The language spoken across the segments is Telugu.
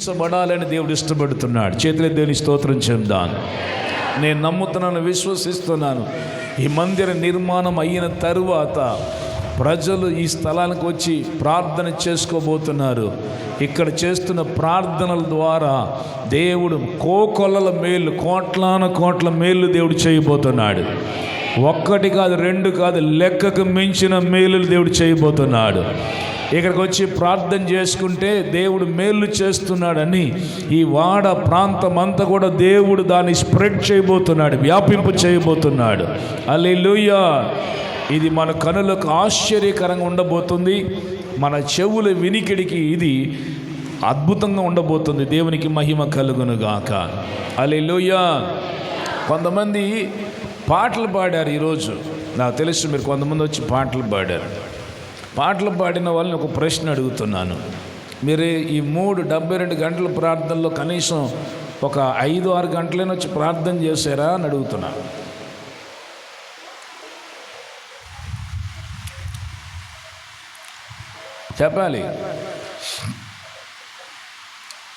దీవించబడాలని దేవుడు ఇష్టపడుతున్నాడు. చేతులెత్తి దేవుని స్తోత్రం చెప్దాం. నేను నమ్ముతున్నాను, విశ్వసిస్తున్నాను. ఈ మందిర నిర్మాణం అయిన తరువాత ప్రజలు ఈ స్థలానికి వచ్చి ప్రార్థన చేసుకోబోతున్నారు. ఇక్కడ చేస్తున్న ప్రార్థనల ద్వారా దేవుడు కోకొల్లల మేలు, కోట్ల మేలు దేవుడు చేయబోతున్నాడు. ఒక్కటి కాదు, రెండు కాదు, లెక్కకు మించిన మేలు దేవుడు చేయబోతున్నాడు. ఇక్కడికి వచ్చి ప్రార్థన చేసుకుంటే దేవుడు మేలు చేస్తున్నాడని ఈ వాడ ప్రాంతం అంతా కూడా దేవుడు దాన్ని స్ప్రెడ్ చేయబోతున్నాడు, వ్యాపింపు చేయబోతున్నాడు. హల్లెలూయా. ఇది మన కనులకు ఆశ్చర్యకరంగా ఉండబోతుంది. మన చెవుల వినికిడికి ఇది అద్భుతంగా ఉండబోతుంది. దేవునికి మహిమ కలుగునుగాక. హల్లెలూయా. కొంతమంది పాటలు పాడారు ఈరోజు. నాకు తెలుసు మీరు కొంతమంది వచ్చి పాటలు పాడారు. పాటలు పాడిన వాళ్ళని ఒక ప్రశ్న అడుగుతున్నాను. మీరు ఈ 72 గంటల ప్రార్థనలో కనీసం ఒక 5-6 గంటలైనా వచ్చి ప్రార్థన చేశారా అని అడుగుతున్నాను. చెప్పాలి.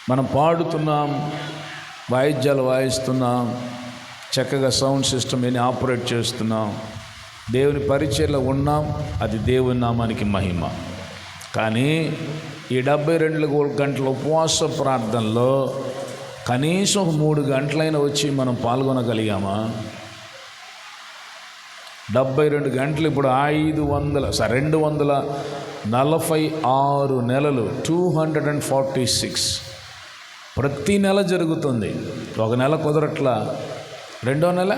మనం పాడుతున్నాం, వాయిద్యాలు వాయిస్తున్నాం, చక్కగా సౌండ్ సిస్టమ్ ఏని ఆపరేట్ చేస్తున్నాం, దేవుని పరిచయలో ఉన్నాం. అది దేవుని నామానికి మహిమ. కానీ ఈ 72 గంటల ఉపవాస ప్రార్థనలో కనీసం ఒక 3 గంటలైనా వచ్చి మనం పాల్గొనగలిగామా? 72 గంటలు. ఇప్పుడు 246 నెలలు, 246 ప్రతి నెల జరుగుతుంది. ఒక నెల కుదరట్లా, రెండో నెల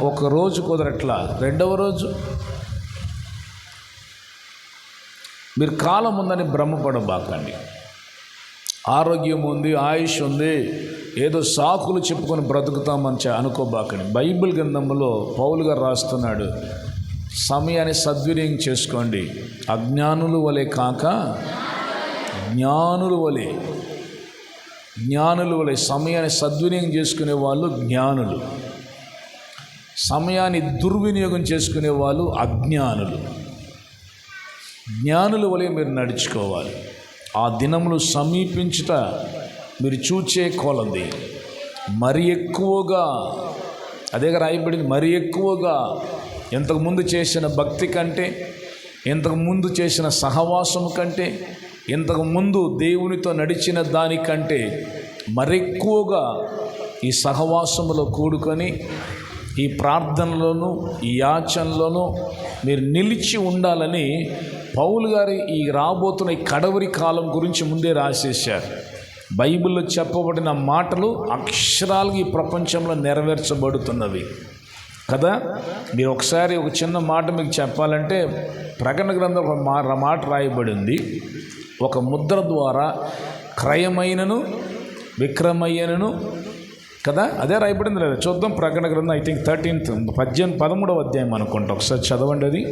ఒక రోజు కుదరట్లా, రెండవ రోజు. మీరు కాలం ఉందని భ్రమపడబాకండి. ఆరోగ్యం ఉంది, ఆయుష్ ఉంది, ఏదో సాకులు చెప్పుకొని బ్రతుకుతామని అనుకోబాకండి. బైబిల్ గ్రంథంలో పౌలు గారు రాస్తున్నాడు, సమయాన్ని సద్వినియోగం చేసుకోండి. అజ్ఞానుల వలె కాక జ్ఞానుల వలె సమయాన్ని సద్వినియోగం చేసుకునే వాళ్ళు జ్ఞానులు, సమయాన్ని దుర్వినియోగం చేసుకునే వాళ్ళు అజ్ఞానులు. జ్ఞానుల వలె మీరు నడుచుకోవాలి. ఆ దినములు సమీపించుట మీరు చూచే కొలది మరి ఎక్కువగా, అదే రాయబడింది, మరి ఎక్కువగా ఇంతకుముందు చేసిన భక్తి కంటే, ఇంతకుముందు చేసిన సహవాసము కంటే, ఇంతకుముందు దేవునితో నడిచిన దానికంటే మరెక్కువగా ఈ సహవాసములో కూడుకొని ఈ ప్రార్థనలోనూ ఈ యాచనలోనూ మీరు నిలిచి ఉండాలని పౌలు గారు ఈ రాబోతున్న ఈ కడవరి కాలం గురించి ముందే రాసేశారు. బైబిల్లో చెప్పబడిన మాటలు అక్షరాలుగా ఈ ప్రపంచంలో నెరవేర్చబడుతున్నవి కదా. మీరు ఒకసారి ఒక చిన్న మాట మీకు చెప్పాలంటే, ప్రకటన గ్రంథం ఒక మాట రాయబడింది, ఒక ముద్ర ద్వారా క్రయమైనను విక్రమయ్యనను కదా, అదే రాయబడింది లేదా? చూద్దాం. ప్రకటన గ్రంథం ఐ థింక్ 13వ అధ్యాయం అనుకుంటా. ఒకసారి చదవండి. అది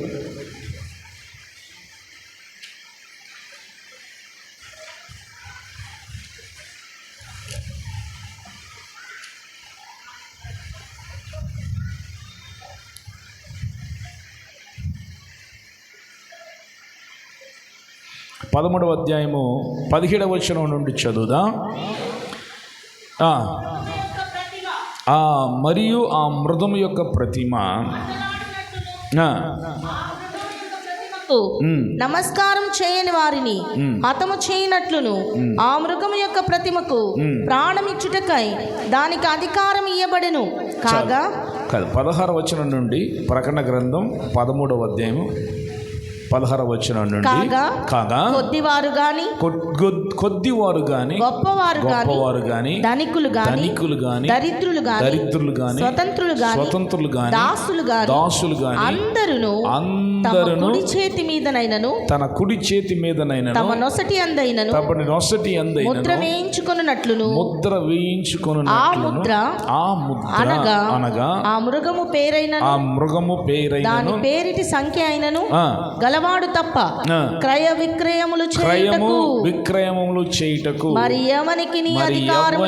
పదమూడవ అధ్యాయము 17వ వచనం నుండి చదువుదా. మరియు ఆ మృగము యొక్క ప్రతిమ నమస్కారం చేయని వారిని హతము చేయనట్లును ఆ మృగము యొక్క ప్రతిమకు ప్రాణమిచ్చుటకై దానికి అధికారం ఇయ్యబడెను. కాగా 16వ వచనం నుండి ప్రకటన గ్రంథం 13వ అధ్యాయము 16వ వచనం నుండి, కాగా కొద్దివారు గాని గొప్పవారు గాని ధనికులు గాని దరిద్రులు గాని స్వతంత్రులు గాని దాసులు గాని అందరూ తన కుడి చేతి మీదనైనను తమ నొసటి అందైనను ముద్ర వేయించుకొనున్నట్లును ఆ ముద్ర అనగా ఆ మృగము పేరైనను దాని పేరిటి సంఖ్య అయినను గలవాడు తప్ప క్రయ విక్రయములు చేయుటకు మరి ఎవనికి అధికారము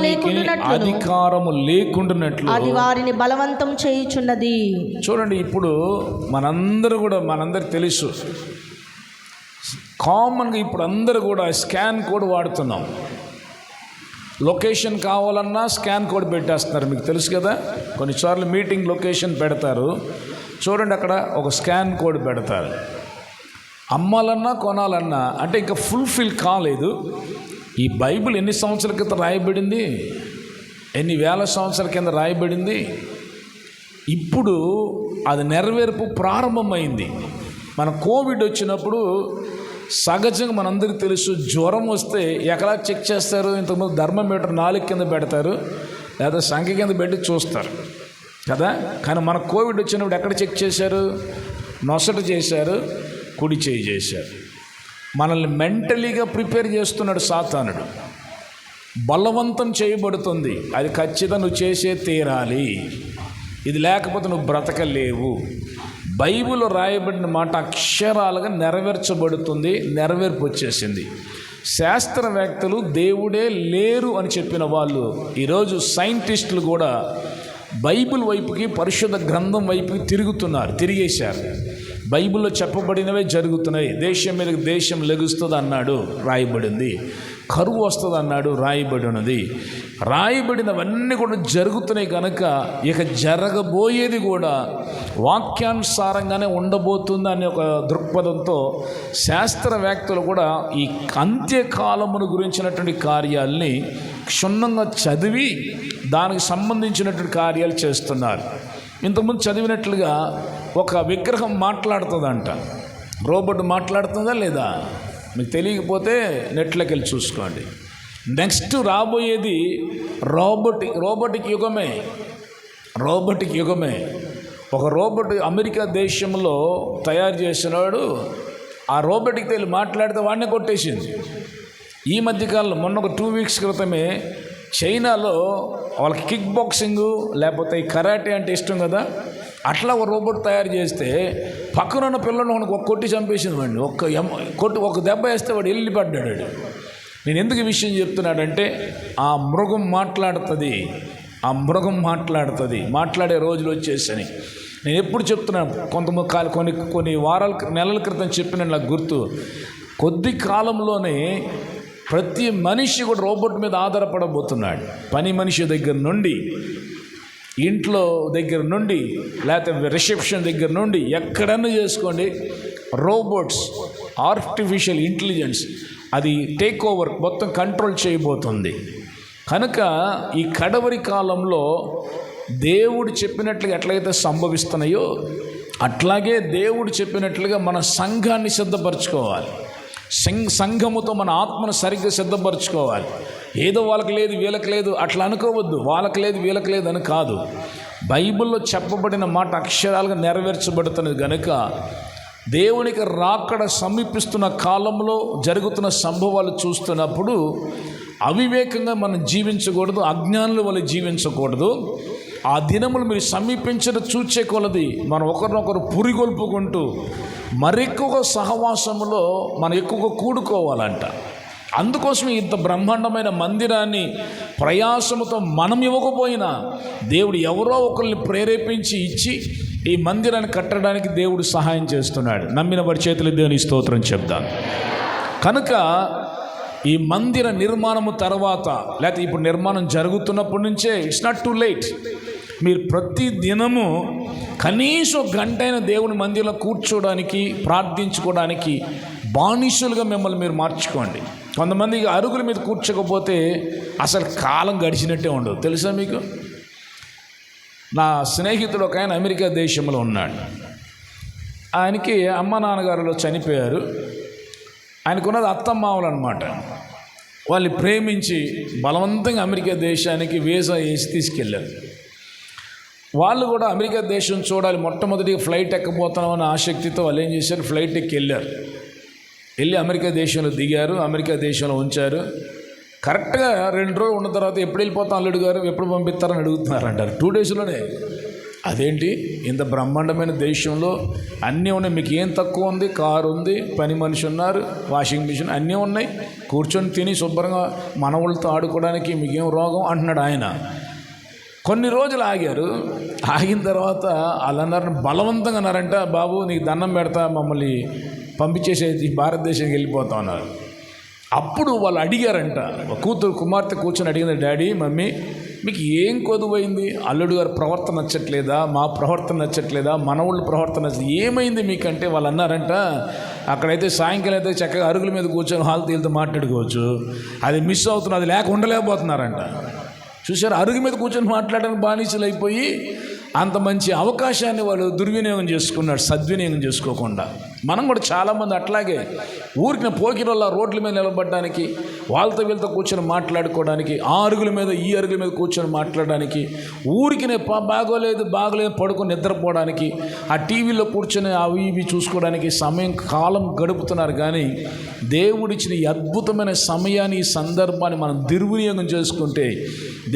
లేకుండానట్లు అది వారిని బలవంతం చేయుచున్నది. చూడండి, ఇప్పుడు మనందరూ తెలుసు కామన్గా ఇప్పుడు అందరూ కూడా స్కాన్ కోడ్ వాడుతున్నాం. లొకేషన్ కావాలన్నా స్కాన్ కోడ్ పెట్టేస్తున్నారు. మీకు తెలుసు కదా, కొన్నిసార్లు మీటింగ్ లొకేషన్ పెడతారు చూడండి, అక్కడ ఒక స్కాన్ కోడ్ పెడతారు. అమ్మాలన్నా కొనాలన్నా అంటే ఇంకా ఫుల్ఫిల్ కాలేదు. ఈ బైబిల్ ఎన్ని సంవత్సరాల క్రితం రాయబడింది, ఎన్ని వేల సంవత్సరాల కింద రాయబడింది. ఇప్పుడు అది నెరవేర్పు ప్రారంభమైంది. మన కోవిడ్ వచ్చినప్పుడు సహజంగా మనందరికీ తెలుసు, జ్వరం వస్తే ఎక్కడ చెక్ చేస్తారు? ఇంతకుముందు థర్మోమీటర్ 4 కింద పెడతారు, లేదా సంఖ్య కింద పెట్టి చూస్తారు కదా. కానీ మన కోవిడ్ వచ్చినప్పుడు ఎక్కడ చెక్ చేశారు? నొసట చేశారు, కుడి చేయి చేశారు. మనల్ని మెంటలీగా ప్రిపేర్ చేస్తున్నాడు సాతానుడు. బలవంతం చేయబడుతుంది, అది ఖచ్చితంగా నువ్వు చేసే తీరాలి, ఇది లేకపోతే నువ్వు బ్రతకలేవు. బైబిల్లో రాయబడిన మాట అక్షరాలుగా నెరవేర్చబడుతుంది, నెరవేర్పు వచ్చేసింది. శాస్త్రవేత్తలు దేవుడే లేరు అని చెప్పిన వాళ్ళు ఈరోజు సైంటిస్టులు కూడా బైబిల్ వైపుకి, పరిశుద్ధ గ్రంథం వైపుకి తిరిగేశారు. బైబిల్లో చెప్పబడినవే జరుగుతున్నాయి. దేశం మీదకి దేశం లెగుస్తుంది అన్నాడు, రాయబడింది. కరువు వస్తుంది అన్నాడు, రాయబడి ఉన్నది. రాయబడినవన్నీ కూడా జరుగుతున్నాయి కనుక ఇక జరగబోయేది కూడా వాక్యానుసారంగానే ఉండబోతుంది అనే ఒక దృక్పథంతో శాస్త్రవేత్తలు కూడా ఈ అంత్యకాలమును గురించినటువంటి కార్యాలని క్షుణ్ణంగా చదివి దానికి సంబంధించినటువంటి కార్యాలు చేస్తున్నారు. ఇంతకుముందు చదివినట్లుగా ఒక విగ్రహం మాట్లాడుతుందంట. రోబోట్ మాట్లాడుతుందా లేదా మీకు తెలియకపోతే నెట్లోకి వెళ్ళి చూసుకోండి. నెక్స్ట్ రాబోయేది రోబోటిక్ యుగమే. ఒక రోబోట్ అమెరికా దేశంలో తయారు చేసినాడు. ఆ రోబోట్కి వెళ్ళి మాట్లాడితే వాడిని కొట్టేసింది. ఈ మధ్యకాలంలో మొన్న ఒక 2 వీక్స్ క్రితమే చైనాలో వాళ్ళకి కిక్ బాక్సింగ్ లేకపోతే ఈ కరాటే అంటే ఇష్టం కదా, అట్లా ఒక రోబోట్ తయారు చేస్తే పక్కనున్న పిల్లలు ఒక కొట్టి చంపేసింది వాడిని. ఒక దెబ్బ వేస్తే వాడు వెళ్ళిపడ్డాడు. నేను ఎందుకు ఈ విషయం చెప్తున్నాడంటే ఆ మృగం మాట్లాడే రోజులు వచ్చేసని నేను ఎప్పుడు చెప్తున్నాను. కొన్ని నెలల క్రితం చెప్పిన నాకు గుర్తు. కొద్ది కాలంలోనే ప్రతి మనిషి కూడా రోబోట్ మీద ఆధారపడబోతున్నాడు. పని మనిషి దగ్గర నుండి, ఇంట్లో దగ్గర నుండి, లేకపోతే రిసెప్షన్ దగ్గర నుండి ఎక్కడన్నా చేసుకోండి, రోబోట్స్, ఆర్టిఫిషియల్ ఇంటెలిజెన్స్ అది టేక్ ఓవర్, మొత్తం కంట్రోల్ చేయబోతుంది. కనుక ఈ కడవరి కాలంలో దేవుడు చెప్పినట్లుగా ఎట్లయితే సంభవిస్తున్నాయో అట్లాగే దేవుడు చెప్పినట్లుగా మన సంఘాన్ని సిద్ధపరచుకోవాలి. సంఘముతో మన ఆత్మను సరిగ్గా సిద్ధపరచుకోవాలి. ఏదో వాళ్ళకి లేదు వీళ్ళకి లేదు అట్లా అనుకోవద్దు. వాళ్ళకి లేదు వీళ్ళకి లేదు అని కాదు. బైబిల్లో చెప్పబడిన మాట అక్షరాలుగా నెరవేర్చబడుతున్నది కనుక దేవునికి రాకడ సమీపిస్తున్న కాలంలో జరుగుతున్న సంభవాలు చూస్తున్నప్పుడు అవివేకంగా మనం జీవించకూడదు, అజ్ఞానుల వల్ల జీవించకూడదు. ఆ దినములు మీరు సమీపించిన చూచే కొలది మనం ఒకరినొకరు పురిగొల్పుకుంటూ మరెక్కువ సహవాసములో మనం ఎక్కువగా కూడుకోవాలంట. అందుకోసం ఇంత బ్రహ్మాండమైన మందిరాన్ని ప్రయాసముతో మనం ఇవ్వకపోయినా దేవుడు ఎవరో ఒకరిని ప్రేరేపించి ఇచ్చి ఈ మందిరాన్ని కట్టడానికి దేవుడు సహాయం చేస్తున్నాడు. నమ్మిన వారి చేతులు దేవుని స్తోత్రం చెప్తాను. కనుక ఈ మందిర నిర్మాణము తర్వాత, లేకపోతే ఇప్పుడు నిర్మాణం జరుగుతున్నప్పటి నుంచే ఇట్స్ నాట్ టూ లేట్. మీరు ప్రతి దినము కనీసం గంటైన దేవుని మందిరంలో కూర్చోడానికి, ప్రార్థించుకోవడానికి బానిసలుగా మిమ్మల్ని మీరు మార్చుకోండి. కొంతమంది అరుగుల మీద కూర్చోకపోతే అసలు కాలం గడిచినట్టే ఉండదు. తెలుసా మీకు? నా స్నేహితుడు ఒక ఆయన అమెరికా దేశంలో ఉన్నాడు. ఆయనకి అమ్మ నాన్నగారులో చనిపోయారు. ఆయనకున్నది అత్తమ్మావులు అనమాట. వాళ్ళని ప్రేమించి బలవంతంగా అమెరికా దేశానికి వీసా వేసి తీసుకెళ్ళారు. వాళ్ళు కూడా అమెరికా దేశం చూడాలి, మొట్టమొదటిగా ఫ్లైట్ ఎక్కబోతున్నామని ఆసక్తితో వాళ్ళు ఏం చేశారు, ఫ్లైట్ ఎక్కి వెళ్ళి అమెరికా దేశంలో దిగారు. అమెరికా దేశంలో ఉంచారు. కరెక్ట్గా 2 రోజులు ఉన్న తర్వాత ఎప్పుడు వెళ్ళిపోతాం అల్లుడు గారు, ఎప్పుడు పంపిస్తారని అడుగుతున్నారు అంటారు. 2 డేస్లోనే. అదేంటి, ఇంత బ్రహ్మాండమైన దేశంలో అన్నీ ఉన్నాయి, మీకు ఏం తక్కువ ఉంది? కారు ఉంది, పని మనిషి ఉన్నారు, వాషింగ్ మిషన్ అన్నీ ఉన్నాయి, కూర్చొని తిని శుభ్రంగా మనవులతో ఆడుకోవడానికి మీకేం రోగం అంటున్నాడు ఆయన. కొన్ని రోజులు ఆగారు. ఆగిన తర్వాత వాళ్ళన్నారు, బలవంతంగా అన్నారంట, బాబు నీకు దండం పెడతా, మమ్మల్ని పంపించేసేది భారతదేశానికి వెళ్ళిపోతా ఉన్నారు. అప్పుడు వాళ్ళు అడిగారంట, కుమార్తె కూర్చొని అడిగింది, డాడీ మమ్మీ మీకు ఏం కొదువైంది? అల్లుడు గారి ప్రవర్తన నచ్చట్లేదా? మా ప్రవర్తన నచ్చట్లేదా? మనవాళ్ళ ప్రవర్తన నచ్చలేదు, ఏమైంది మీకంటే వాళ్ళు అన్నారంట, అక్కడైతే సాయంకాలం అయితే చక్కగా అరుగుల మీద కూర్చొని హాల్ తీలతో మాట్లాడుకోవచ్చు, అది మిస్ అవుతున్నది, అది లేక ఉండలేకపోతున్నారంట. చూసారు, అరుగు మీద కూర్చొని మాట్లాడడానికి బానిసలు అయిపోయి అంత మంచి అవకాశాన్ని వాళ్ళు దుర్వినియోగం చేసుకున్నాడు, సద్వినియోగం చేసుకోకుండా. మనం కూడా చాలామంది అట్లాగే ఊరికి పోకిరోళ్ళ రోడ్ల మీద నిలబడడానికి, వాళ్ళతో వీళ్ళతో కూర్చొని మాట్లాడుకోవడానికి, ఆ అరుగుల మీద ఈ అరుగుల మీద కూర్చొని మాట్లాడడానికి, ఊరికినే బాగోలేదు పడుకొని నిద్రపోవడానికి, ఆ టీవీలో కూర్చొని అవి ఇవి చూసుకోవడానికి కాలం గడుపుతున్నారు. కానీ దేవుడిచ్చిన ఈ అద్భుతమైన సమయాన్ని, ఈ సందర్భాన్ని మనం దుర్వినియోగం చేసుకుంటే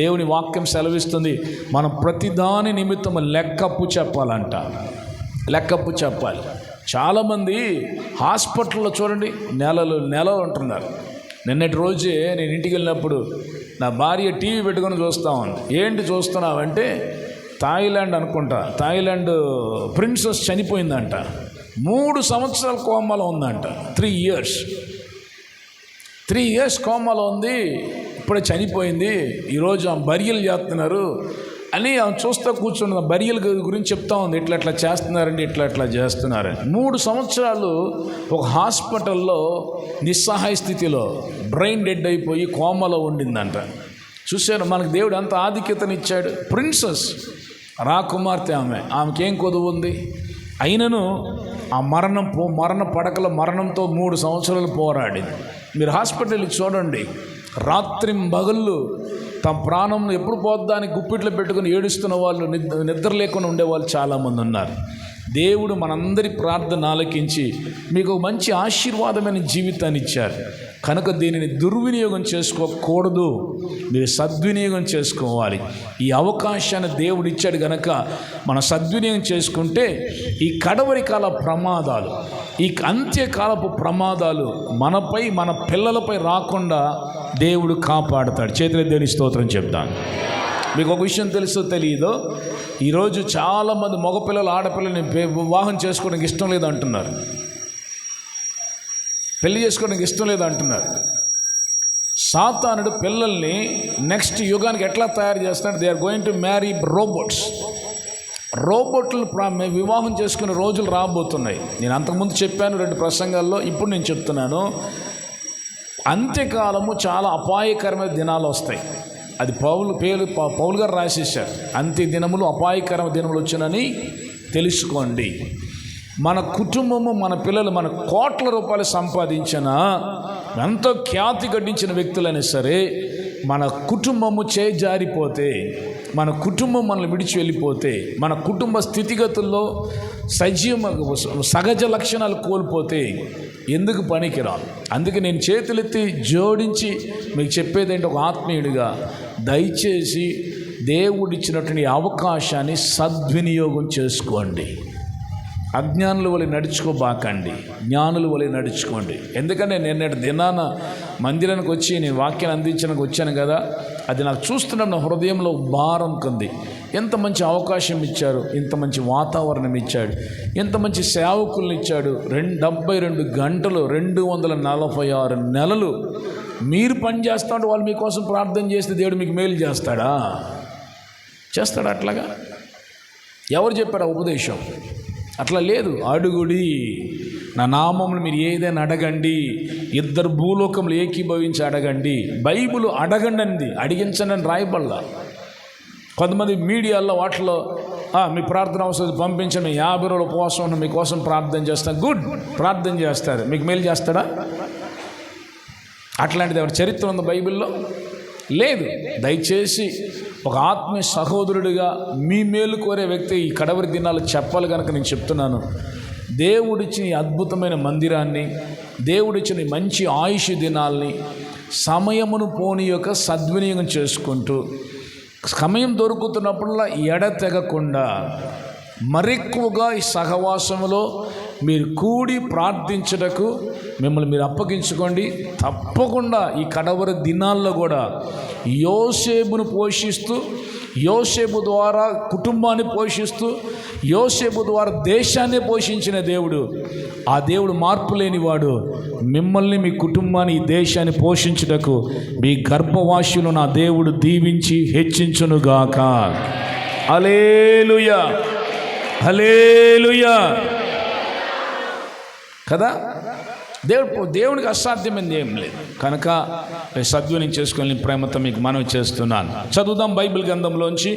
దేవుని వాక్యం సెలవిస్తుంది, మనం ప్రతిదాని నిమిత్తం లెక్కప్పు చెప్పాలంట. లెక్కప్పు చెప్పాలి. చాలామంది హాస్పిటల్లో చూడండి నెలలు ఉంటున్నారు. నిన్నటి రోజే నేను ఇంటికి వెళ్ళినప్పుడు నా భార్య టీవీ పెట్టుకొని చూస్తూ ఉంది. ఏంటి చూస్తున్నావంటే, థాయిలాండ్ ప్రిన్సెస్ చనిపోయిందంట. 3 సంవత్సరాల కోమాలో ఉందంట. 3 ఇయర్స్ కోమాలో ఉంది, ఇప్పుడే చనిపోయింది, ఈరోజు ఆమె బరియలు చేస్తున్నారు అని ఆమె చూస్తూ కూర్చున్న బరియల గురించి చెప్తా ఉంది. ఇట్లా చేస్తున్నారండి, ఇట్లా చేస్తున్నారని. 3 సంవత్సరాలు ఒక హాస్పిటల్లో నిస్సహాయ స్థితిలో బ్రెయిన్ డెడ్ అయిపోయి కోమాలో ఉండిందంట. చూశారు, మనకు దేవుడు అంత ఆధిక్యతనిచ్చాడు. ప్రిన్సెస్ రాకుమార్తె ఆమెకేం కొదువు ఉంది? అయినను ఆ మరణ పడకల మరణంతో 3 సంవత్సరాలు పోరాడింది. మీరు హాస్పిటల్కి చూడండి, రాత్రింబగళ్ళు తమ ప్రాణం ఎప్పుడు పోద్దాని గుప్పిట్లో పెట్టుకుని ఏడుస్తున్న వాళ్ళు, నిద్ర లేకుండా ఉండేవాళ్ళు చాలామంది ఉన్నారు. దేవుడు మనందరి ప్రార్థన ఆలకించి మీకు మంచి ఆశీర్వాదమైన జీవితాన్ని ఇచ్చారు కనుక దీనిని దుర్వినియోగం చేసుకోకూడదు, మీరు సద్వినియోగం చేసుకోవాలి. ఈ అవకాశాన్ని దేవుడు ఇచ్చాడు కనుక మనం సద్వినియోగం చేసుకుంటే ఈ కడవరి కాల ప్రమాదాలు, ఈ అంత్యకాలపు ప్రమాదాలు మనపై మన పిల్లలపై రాకుండా దేవుడు కాపాడుతాడు. చేతుల దేవుని స్తోత్రం చెప్తాను. మీకు ఒక విషయం తెలుసో తెలియదో, ఈరోజు చాలామంది మగపిల్లలు ఆడపిల్లని వివాహం చేసుకోవడానికి ఇష్టం లేదు అంటున్నారు, పెళ్లి చేసుకోవడానికి ఇష్టం లేదు అంటున్నారు. సాతానుడు పిల్లల్ని నెక్స్ట్ యుగానికి ఎట్లా తయారు చేస్తున్నాడు? They are going to marry రోబోట్లు వివాహం చేసుకునే రోజులు రాబోతున్నాయి. నేను అంతకుముందు చెప్పాను 2 ప్రసంగాల్లో, ఇప్పుడు నేను చెప్తున్నాను. అంత్యకాలము చాలా అపాయకరమైన దినాలు వస్తాయి. అది పౌలు గారు రాసేశారు. అంత్య దినములు అపాయకరమైన దినములు వచ్చునని తెలుసుకోండి. మన కుటుంబము, మన పిల్లలు, మన కోట్ల రూపాయలు సంపాదించిన, ఎంతో ఖ్యాతి గడించిన వ్యక్తులైనా సరే, మన కుటుంబము చేజారిపోతే, మన కుటుంబం మనల్ని విడిచి వెళ్ళిపోతే, మన కుటుంబ స్థితిగతుల్లో సహజ లక్షణాలు కోల్పోతే ఎందుకు పనికిరాదు. అందుకే నేను చేతులెత్తి జోడించి మీకు చెప్పేది ఏంటి, ఒక ఆత్మీయుడిగా దయచేసి దేవుడిచ్చినటువంటి అవకాశాన్ని సద్వినియోగం చేసుకోండి. అజ్ఞానుల వలె నడుచుకోబాకండి, జ్ఞానుల వలె నడుచుకోండి. ఎందుకంటే నేను దినాన మందిరానికి వచ్చి నేను వాక్యాన్ని అందించడానికి వచ్చాను కదా, అది నాకు చూస్తున్న నా హృదయంలో భారం కొంది. ఎంత మంచి అవకాశం ఇచ్చారు, ఇంత మంచి వాతావరణం ఇచ్చాడు, ఎంత మంచి సేవకుల్ని ఇచ్చాడు. 72 గంటలు 246 నెలలు మీరు పని చేస్తా ఉంటే వాళ్ళు మీకోసం ప్రార్థన చేస్తే దేవుడు మీకు మేలు చేస్తాడా? అట్లాగా ఎవరు చెప్పారు ఆ ఉపదేశం? అట్లా లేదు. అడుగుడి, నా నామములు మీరు ఏదైనా అడగండి, 2 భూలోకములు ఏకీభవించి అడగండి. బైబిల్ అడగండి అంది, అడిగించండి అని రాయబడలా. కొంతమంది మీడియాల్లో వాటిలో మీ ప్రార్థన అవసరం పంపించండి, 50 రోజుల ఉపవాసం ఉన్న మీకోసం ప్రార్థన చేస్తాను. గుడ్, ప్రార్థన చేస్తారు, మీకు మేలు చేస్తాడా? అట్లాంటిది ఎవరి చరిత్ర ఉంది బైబిల్లో? లేదు. దయచేసి ఒక ఆత్మీయ సహోదరుడిగా మీ మేలు కోరే వ్యక్తి ఈ కడవరి దినాలు చెప్పాలి కనుక నేను చెప్తున్నాను. దేవుడిచ్చిన ఈ అద్భుతమైన మందిరాన్ని, దేవుడిచ్చిన మంచి ఆయుష్ దినాల్ని సమయమును పోని యొక్క సద్వినియోగం చేసుకుంటూ, సమయం దొరుకుతున్నప్పుడల్లా ఎడతెగకుండా మరెక్కువగా ఈ సహవాసంలో మీరు కూడి ప్రార్థించుటకు మిమ్మల్ని మీరు అప్పగించుకోండి. తప్పకుండా ఈ కడవరి దినాల్లో కూడా యోసేపును పోషిస్తూ యోసేపు ద్వారా కుటుంబాన్ని పోషిస్తూ యోసేపు ద్వారా దేశాన్ని పోషించిన దేవుడు, ఆ దేవుడు మార్పు లేనివాడు. మిమ్మల్ని, మీ కుటుంబాన్ని, ఈ దేశాన్ని పోషించుటకు మీ గర్భవాసులు నా దేవుడు దీవించి హెచ్చించునుగాక. హల్లెలూయా, హల్లెలూయా కదా. దేవునికి అసాధ్యమైంది ఏం లేదు కనుక సద్వినియోగం చేసుకొని ప్రేమతో మీకు మనవి చేస్తున్నాను. చదువుదాం బైబిల్ గ్రంథంలోంచి.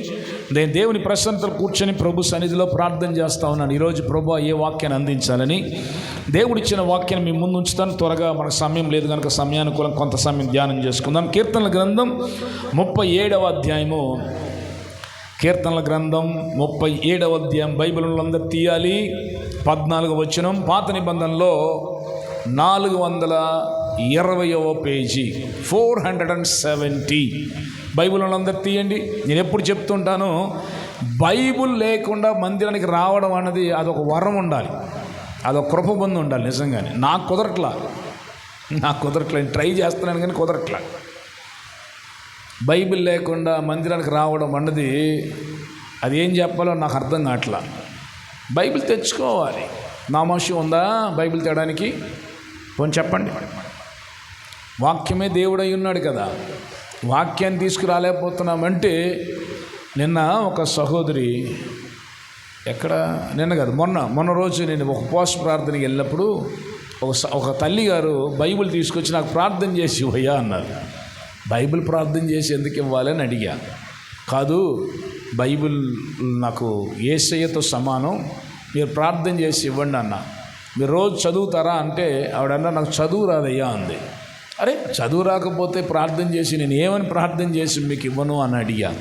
నేను దేవుని ప్రసన్నతలో కూర్చొని ప్రభు సన్నిధిలో ప్రార్థన చేస్తూ ఉన్నాను. ఈరోజు ప్రభు ఏ వాక్యాన్ని అందించాలని దేవుడిచ్చిన వాక్యాన్ని మీ ముందు ఉంచుతాను. త్వరగా మనకు సమయం లేదు కనుక సమయానుకూలం కొంత సమయం ధ్యానం చేసుకుందాం. కీర్తనల గ్రంథం 37వ అధ్యాయము. కీర్తనల గ్రంథం 37వ అధ్యాయం బైబిల్లో అందరూ తీయాలి. 14వ వచనం, పాత నిబంధనలో 420వ పేజీ, 470. బైబిల్ అందరు తీయండి. నేను ఎప్పుడు చెప్తుంటాను, బైబిల్ లేకుండా మందిరానికి రావడం అన్నది అదొక వరం ఉండాలి, అదొక కృప పొంది ఉండాలి. నిజంగానే నాకు కుదరట్లా, ట్రై చేస్తున్నాను కానీ కుదరట్లా. బైబిల్ లేకుండా మందిరానికి రావడం అన్నది అది ఏం చెప్పాలో నాకు అర్థం కావట్లా. బైబిల్ తెచ్చుకోవాలి. నామోషి ఉందా బైబిల్ తేడానికి? పోనీ చెప్పండి. వాక్యమే దేవుడై ఉన్నాడు కదా, వాక్యాన్ని తీసుకురాలేకపోతున్నామంటే. నిన్న ఒక సహోదరి నిన్న కాదు మొన్న రోజు నేను ఒక ఉపవాస ప్రార్థనకి వెళ్ళినప్పుడు ఒక తల్లి గారు బైబిల్ తీసుకొచ్చి నాకు ప్రార్థన చేసి ఇవ్వయ్యా అన్నారు. బైబిల్ ప్రార్థన చేసి ఎందుకు ఇవ్వాలని అడిగా. కాదు, బైబిల్ నాకు యేసయ్యతో సమానం, మీరు ప్రార్థన చేసి ఇవ్వండి అన్న. మీరు రోజు చదువుతారా అంటే ఆవిడన్నా నాకు చదువు రాదయ్యా అంది. అరే, చదువు రాకపోతే ప్రార్థన చేసి నేను ఏమని ప్రార్థన చేసి మీకు ఇవ్వను అని అడిగా.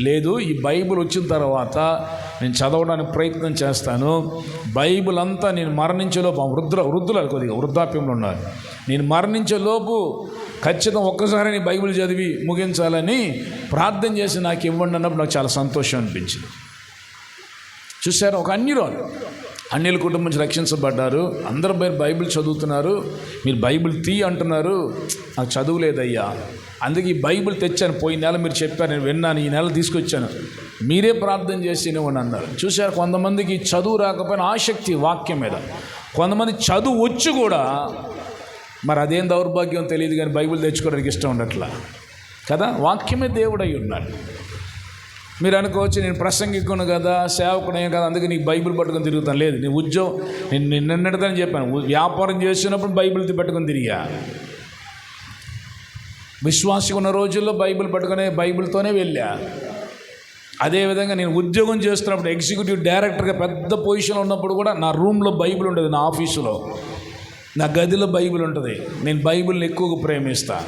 లేదు, ఈ బైబిల్ వచ్చిన తర్వాత నేను చదవడానికి ప్రయత్నం చేస్తాను. బైబిల్ అంతా నేను మరణించేలోపు వృద్ధులు కొద్దిగా వృద్ధాప్యంలో ఉన్నారు, నేను మరణించేలోపు ఖచ్చితంగా ఒక్కసారి నీ బైబిల్ చదివి ముగించాలని ప్రార్థన చేసి నాకు ఇవ్వండి అన్నప్పుడు నాకు చాలా సంతోషం అనిపించింది. చూసారు, ఒక అన్యుల కుటుంబం నుంచి రక్షించబడ్డారు, అందరూ బైబిల్ చదువుతున్నారు, మీరు బైబిల్ అంటున్నారు. నాకు చదువు లేదయ్యా, అందుకే ఈ బైబిల్ తెచ్చాను. పోయిన నెల మీరు చెప్పారు, నేను విన్నాను, ఈ నెల తీసుకొచ్చాను, మీరే ప్రార్థన చేసి ఇవ్వండి అన్నారు. చూశారు, కొంతమందికి చదువు రాకపోయినా ఆసక్తి వాక్యం మీద, కొంతమంది చదువు వచ్చి కూడా మరి అదేం దౌర్భాగ్యం తెలియదు కానీ బైబిల్ తెచ్చుకోవడానికి ఇష్టం ఉండట్లా కదా. వాక్యమే దేవుడై ఉన్నాడు. మీరు అనుకోవచ్చు, నేను ప్రసంగికును కదా, సేవకునే కదా, అందుకే నీకు బైబిల్ పట్టుకొని తిరుగుతాను. లేదు, నీ ఉద్యోగం నేను నిన్నటిదని చెప్పాను, వ్యాపారం చేసినప్పుడు బైబిల్ పట్టుకొని తిరిగా. విశ్వాసం ఉన్న రోజుల్లో బైబిల్ పట్టుకునే బైబిల్తోనే వెళ్ళా. అదేవిధంగా నేను ఉద్యోగం చేస్తున్నప్పుడు ఎగ్జిక్యూటివ్ డైరెక్టర్గా పెద్ద పొజిషన్లో ఉన్నప్పుడు కూడా నా రూమ్లో బైబిల్ ఉంటుంది, నా ఆఫీసులో నా గదిలో బైబిల్ ఉంటుంది. నేను బైబిల్ని ఎక్కువగా ప్రేమిస్తాను.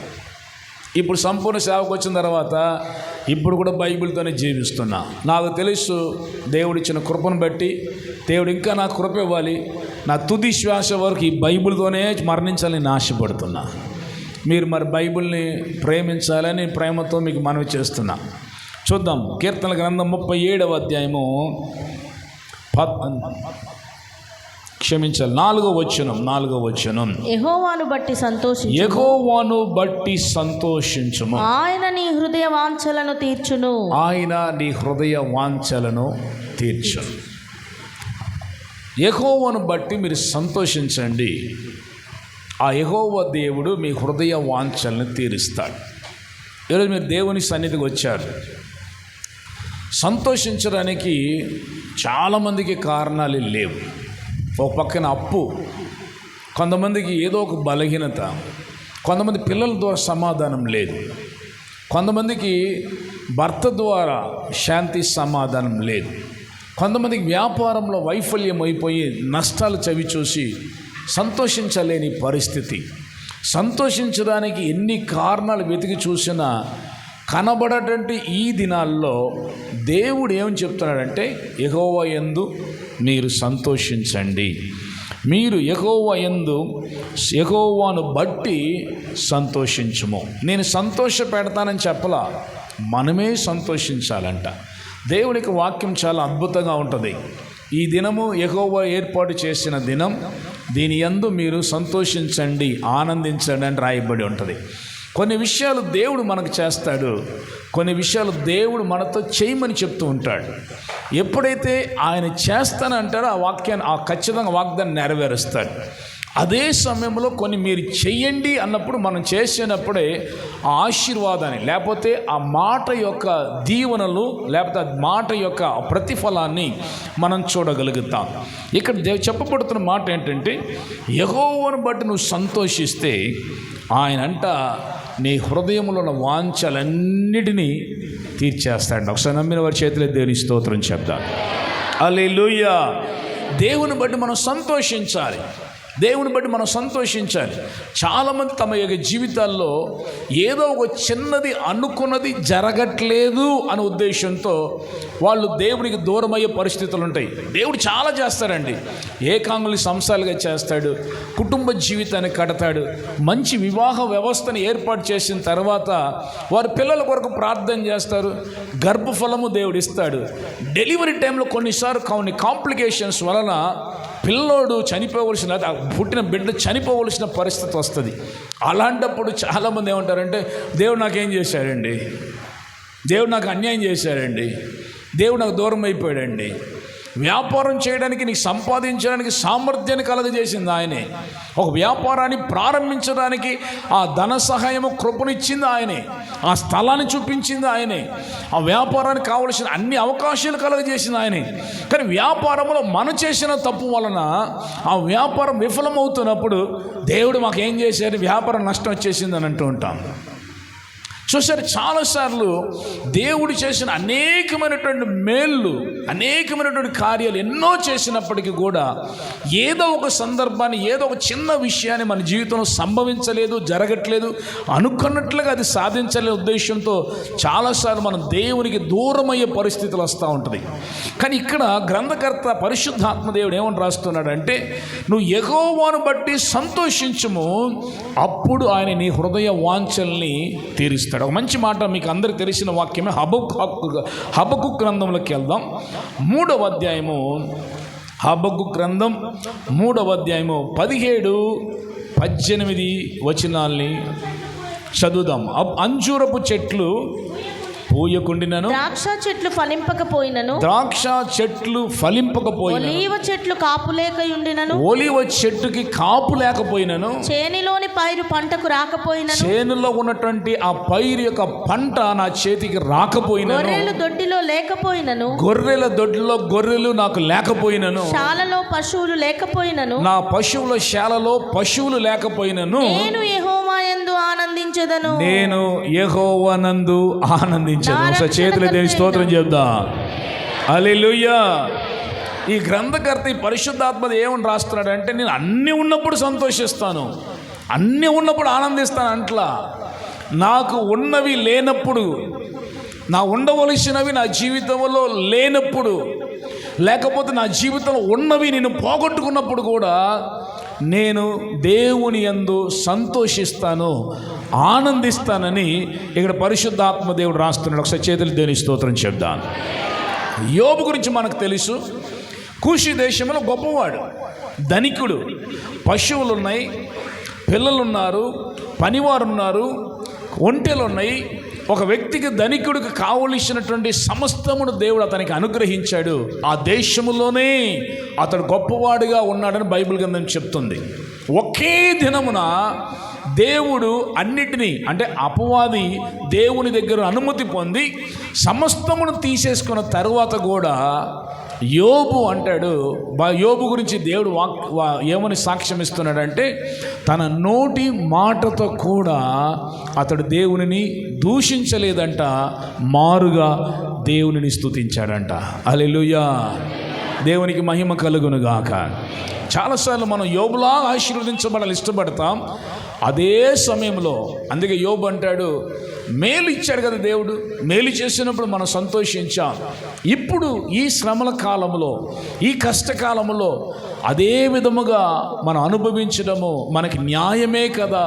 ఇప్పుడు సంపూర్ణ సేవకు వచ్చిన తర్వాత ఇప్పుడు కూడా బైబిల్తోనే జీవిస్తున్నా. నాకు తెలుసు దేవుడిచ్చిన కృపను బట్టి దేవుడు ఇంకా నాకు కృప ఇవ్వాలి, నా తుది శ్వాస వరకు ఈ బైబిల్తోనే మరణించాలని ఆశపడుతున్నా. మీరు మరి బైబిల్ని ప్రేమించాలని ప్రేమతో మీకు మనవి చేస్తున్నా. చూద్దాం, కీర్తనల గ్రంథం 37వ అధ్యాయము 4వ వచనం. యెహోవాను బట్టి సంతోషించుము, ఆయన నీ హృదయ వాంఛలను తీర్చును. యెహోవాను బట్టి మీరు సంతోషించండి, ఆ యెహోవా దేవుడు మీ హృదయ వాంఛలను తీరుస్తాడు. ఈరోజు మీరు దేవుని సన్నిధికి వచ్చారు. సంతోషించడానికి చాలామందికి కారణాలు లేవు. ఒక పక్కన అప్పు, కొంతమందికి ఏదో ఒక బలహీనత, కొంతమంది పిల్లల ద్వారా సమాధానం లేదు, కొంతమందికి భర్త ద్వారా శాంతి సమాధానం లేదు, కొంతమందికి వ్యాపారంలో వైఫల్యం అయిపోయి నష్టాలు చవి చూసి సంతోషించలేని పరిస్థితి. సంతోషించడానికి ఎన్ని కారణాలు వెతికి చూసినా కనబడేటువంటి ఈ దినాల్లో దేవుడు ఏమని చెప్తున్నాడంటే, యెహోవా యందు మీరు సంతోషించండి, మీరు యెహోవాను బట్టి సంతోషించుము. నేను సంతోష పెడతానని చెప్పలా, మనమే సంతోషించాలంట. దేవునికి వాక్యం చాలా అద్భుతంగా ఉంటుంది. ఈ దినము యెహోవా ఏర్పాటు చేసిన దినం, దీని యందు మీరు సంతోషించండి, ఆనందించండి అని రాయబడి ఉంటుంది. కొన్ని విషయాలు దేవుడు మనకు చేస్తాడు, కొన్ని విషయాలు దేవుడు మనతో చేయమని చెప్తూ ఉంటాడు. ఎప్పుడైతే ఆయన చేస్తానంటాడో ఆ వాక్యాన్ని, ఆ ఖచ్చితంగా వాగ్దాన్ని నెరవేరుస్తాడు. అదే సమయంలో కొన్ని మీరు చెయ్యండి అన్నప్పుడు, మనం చేసినప్పుడే ఆ ఆశీర్వాదాన్ని, లేకపోతే ఆ మాట యొక్క దీవెనలు, లేకపోతే ఆ మాట యొక్క ప్రతిఫలాన్ని మనం చూడగలుగుతాం. ఇక్కడ చెప్పబడుతున్న మాట ఏంటంటే, యెహోవాను బట్టి నువ్వు సంతోషిస్తే ఆయనంట నీ హృదయంలో ఉన్న వాంఛలన్నిటినీ తీర్చేస్తాడు. ఒకసారి నమ్మిన వారి చేతిలో దేవుని స్తోత్రం చెప్తాం. హల్లెలూయా. దేవుని బట్టి మనం సంతోషించాలి, దేవుని బట్టి మనం సంతోషించాలి. చాలామంది తమ యొక్క జీవితాల్లో ఏదో ఒక చిన్నది అనుకున్నది జరగట్లేదు అనే ఉద్దేశంతో వాళ్ళు దేవునికి దూరమయ్యే పరిస్థితులు ఉంటాయి. దేవుడు చాలా చేస్తాడండి. ఏకాంగులు సంసాలుగా చేస్తాడు, కుటుంబ జీవితాన్ని కడతాడు, మంచి వివాహ వ్యవస్థను ఏర్పాటు చేసిన తర్వాత వారి పిల్లల కొరకు ప్రార్థన చేస్తారు, గర్భఫలము దేవుడు ఇస్తాడు. డెలివరీ టైంలో కొన్నిసార్లు కొన్ని కాంప్లికేషన్స్ వలన పిల్లోడు చనిపోవలసిన, పుట్టిన బిడ్డ చనిపోవలసిన పరిస్థితి వస్తుంది. అలాంటప్పుడు చాలామంది ఏమంటారంటే, దేవుడు నాకేం చేశాడండి, దేవుడు నాకు అన్యాయం చేశాడండి, దేవుడు నాకు దూరం అయిపోయాడండి. వ్యాపారం చేయడానికి, నీకు సంపాదించడానికి సామర్థ్యాన్ని కలగజేసింది ఆయనే. ఒక వ్యాపారాన్ని ప్రారంభించడానికి ఆ ధన సహాయము కృపనిచ్చింది ఆయనే, ఆ స్థలాన్ని చూపించింది ఆయనే, ఆ వ్యాపారానికి కావలసిన అన్ని అవకాశాలు కలగజేసింది ఆయనే. కానీ వ్యాపారంలో మనం చేసిన తప్పు వలన ఆ వ్యాపారం విఫలమవుతున్నప్పుడు దేవుడు మాకు ఏం చేశారు, వ్యాపారం నష్టం వచ్చేసింది అని అంటూ ఉంటాం. చూసారు, చాలాసార్లు దేవుడు చేసిన అనేకమైనటువంటి మేళ్ళు, అనేకమైనటువంటి కార్యాలు ఎన్నో చేసినప్పటికీ కూడా ఏదో ఒక సందర్భాన్ని, ఏదో ఒక చిన్న విషయాన్ని మన జీవితంలో సంభవించలేదు, జరగట్లేదు, అనుకున్నట్లుగా అది సాధించలే ఉద్దేశంతో చాలాసార్లు మనం దేవునికి దూరమయ్యే పరిస్థితులు వస్తూ ఉంటుంది. కానీ ఇక్కడ గ్రంథకర్త పరిశుద్ధాత్మ దేవుడు ఏమని రాస్తున్నాడంటే, నువ్వు యెహోవాను బట్టి సంతోషించుము, అప్పుడు ఆయన నీ హృదయ వాంఛల్ని తీరుస్తాడు. ఒక మంచి మాట మీకు అందరికి తెలిసిన వాక్యమే. హబక్కు గ్రంథంలోకి వెళ్దాం. 3వ అధ్యాయము, హబక్కు గ్రంథం 3వ అధ్యాయము 17-18 వచనాల్ని చదువుదాం. అంజూరపు చెట్లు పూయకుండినను, ద్రాక్ష చెట్లు ఫలింపకపోయినను, ద్రాక్ష చెట్లు ఫలింపకపోయినను, ఒలీవ చెట్లు కాపు లేకయుండినను, ఒలీవ చెట్టుకి కాపు లేకపోయినను, చేనిలోని పైరు పంటకు రాకపోయినను, చేనులో ఉన్నటువంటి ఆ పైరు యొక్క పంట నా చేతికి రాకపోయినను, గొర్రెలు దొడ్డిలో లేకపోయినను, గొర్రెల దొడ్డిలో గొర్రెలు నాకు లేకపోయినను, శాలలో పశువులు లేకపోయినను, నా పశువుల శాలలో పశువులు లేకపోయినను, నేను యెహోవాయందు ఆనందించెదను, నేను యెహోవానందు ఆనందించాను. ఒకసారి చేతులు దేని స్తోత్రం చెప్దా. హల్లెలూయా. ఈ గ్రంథకర్త, ఈ పరిశుద్ధాత్మ ఏమని రాస్తున్నాడంటే, నేను అన్నీ ఉన్నప్పుడు సంతోషిస్తాను, అన్నీ ఉన్నప్పుడు ఆనందిస్తాను అంట్లా. నాకు ఉన్నవి లేనప్పుడు, నా ఉండవలసినవి నా జీవితంలో లేనప్పుడు, లేకపోతే నా జీవితంలో ఉన్నవి నేను పోగొట్టుకున్నప్పుడు కూడా నేను దేవుని యందు సంతోషిస్తాను, ఆనందిస్తానని ఇక్కడ పరిశుద్ధాత్మ దేవుడు రాస్తున్నాడు. ఒకసారి చేతులు దేవుని స్తోత్రం చెప్దాం. యోబు గురించి మనకు తెలుసు. కూషి దేశంలో గొప్పవాడు, ధనికుడు, పశువులు ఉన్నాయి, పిల్లలున్నారు, పనివారు ఉన్నారు, ఒంటెలు ఉన్నాయి. ఒక వ్యక్తికి, ధనికుడికి కావలసినటువంటి సమస్తమును దేవుడు అతనికి అనుగ్రహించాడు. ఆ దేశములోనే అతడు గొప్పవాడుగా ఉన్నాడని బైబిల్ గ్రంథం చెప్తుంది. ఒకే దినమున దేవుడు అన్నిటినీ, అంటే అపవాది దేవుని దగ్గర అనుమతి పొంది సమస్తమును తీసేసుకున్న తరువాత కూడా యోబు అంటాడు, యోబు గురించి దేవుడు ఏమని సాక్ష్యం ఇస్తున్నాడంటే, తన నోటి మాటతో కూడా అతడు దేవునిని దూషించలేదంట, మారుగా దేవునిని స్తుతించాడంట. హల్లెలూయా. దేవునికి మహిమ కలుగును గాక. చాలాసార్లు మనం యోబులా ఆశీర్వదించబడాలి ఇష్టపడతాం. అదే సమయంలో, అందుకే యోబు అంటాడు, మేలు ఇచ్చాడు కదా దేవుడు, మేలు చేసినప్పుడు మనం సంతోషించాం. ఇప్పుడు ఈ శ్రమల కాలంలో, ఈ కష్టకాలంలో అదే విధముగా మనం అనుభవించడము మనకి న్యాయమే కదా.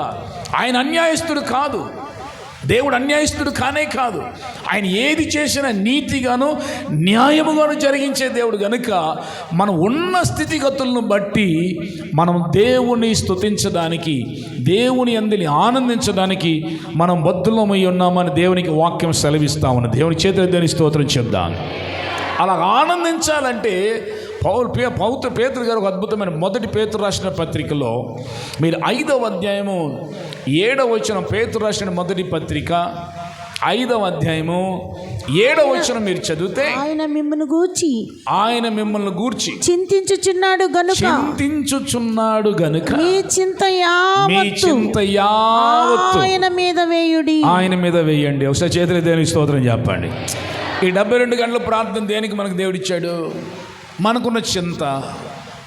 ఆయన అన్యాయస్తుడు కాదు. దేవుడు అన్యాయస్తుడు కానే కాదు. ఆయన ఏది చేసినా నీతిగాను న్యాయముగాను జరిగించే దేవుడు కనుక మనం ఉన్న స్థితిగతులను బట్టి మనం దేవుని స్తుతించడానికి, దేవుని యందుని ఆనందించడానికి మనం బద్ధులమై ఉన్నామని దేవునికి వాక్యం సెలవిస్తా ఉన్నది. దేవుని చేతుల దేవుని స్తోత్రం చెప్దాం. అలా ఆనందించాలంటే పేతురు గారు ఒక అద్భుతమైన మొదటి పేతురు రాసిన పత్రికలో మీరు 5వ అధ్యాయము 7వ వచనం, పేతురు రాసిన మొదటి పత్రిక 5వ అధ్యాయము 7వ వచనం మీరు చదివితే ఆయన మిమ్మల్ని గూర్చి చింతించుచున్నాడు గనుక మీ చింత యావత్తు ఆయన మీద వేయండి. ఒకసారి చేతులు దేవునికి స్తోత్రం చెప్పండి. ఈ 72 గంటల ప్రార్థన దేనికి మనకు దేవుడిచ్చాడు? మనకున్న చింత,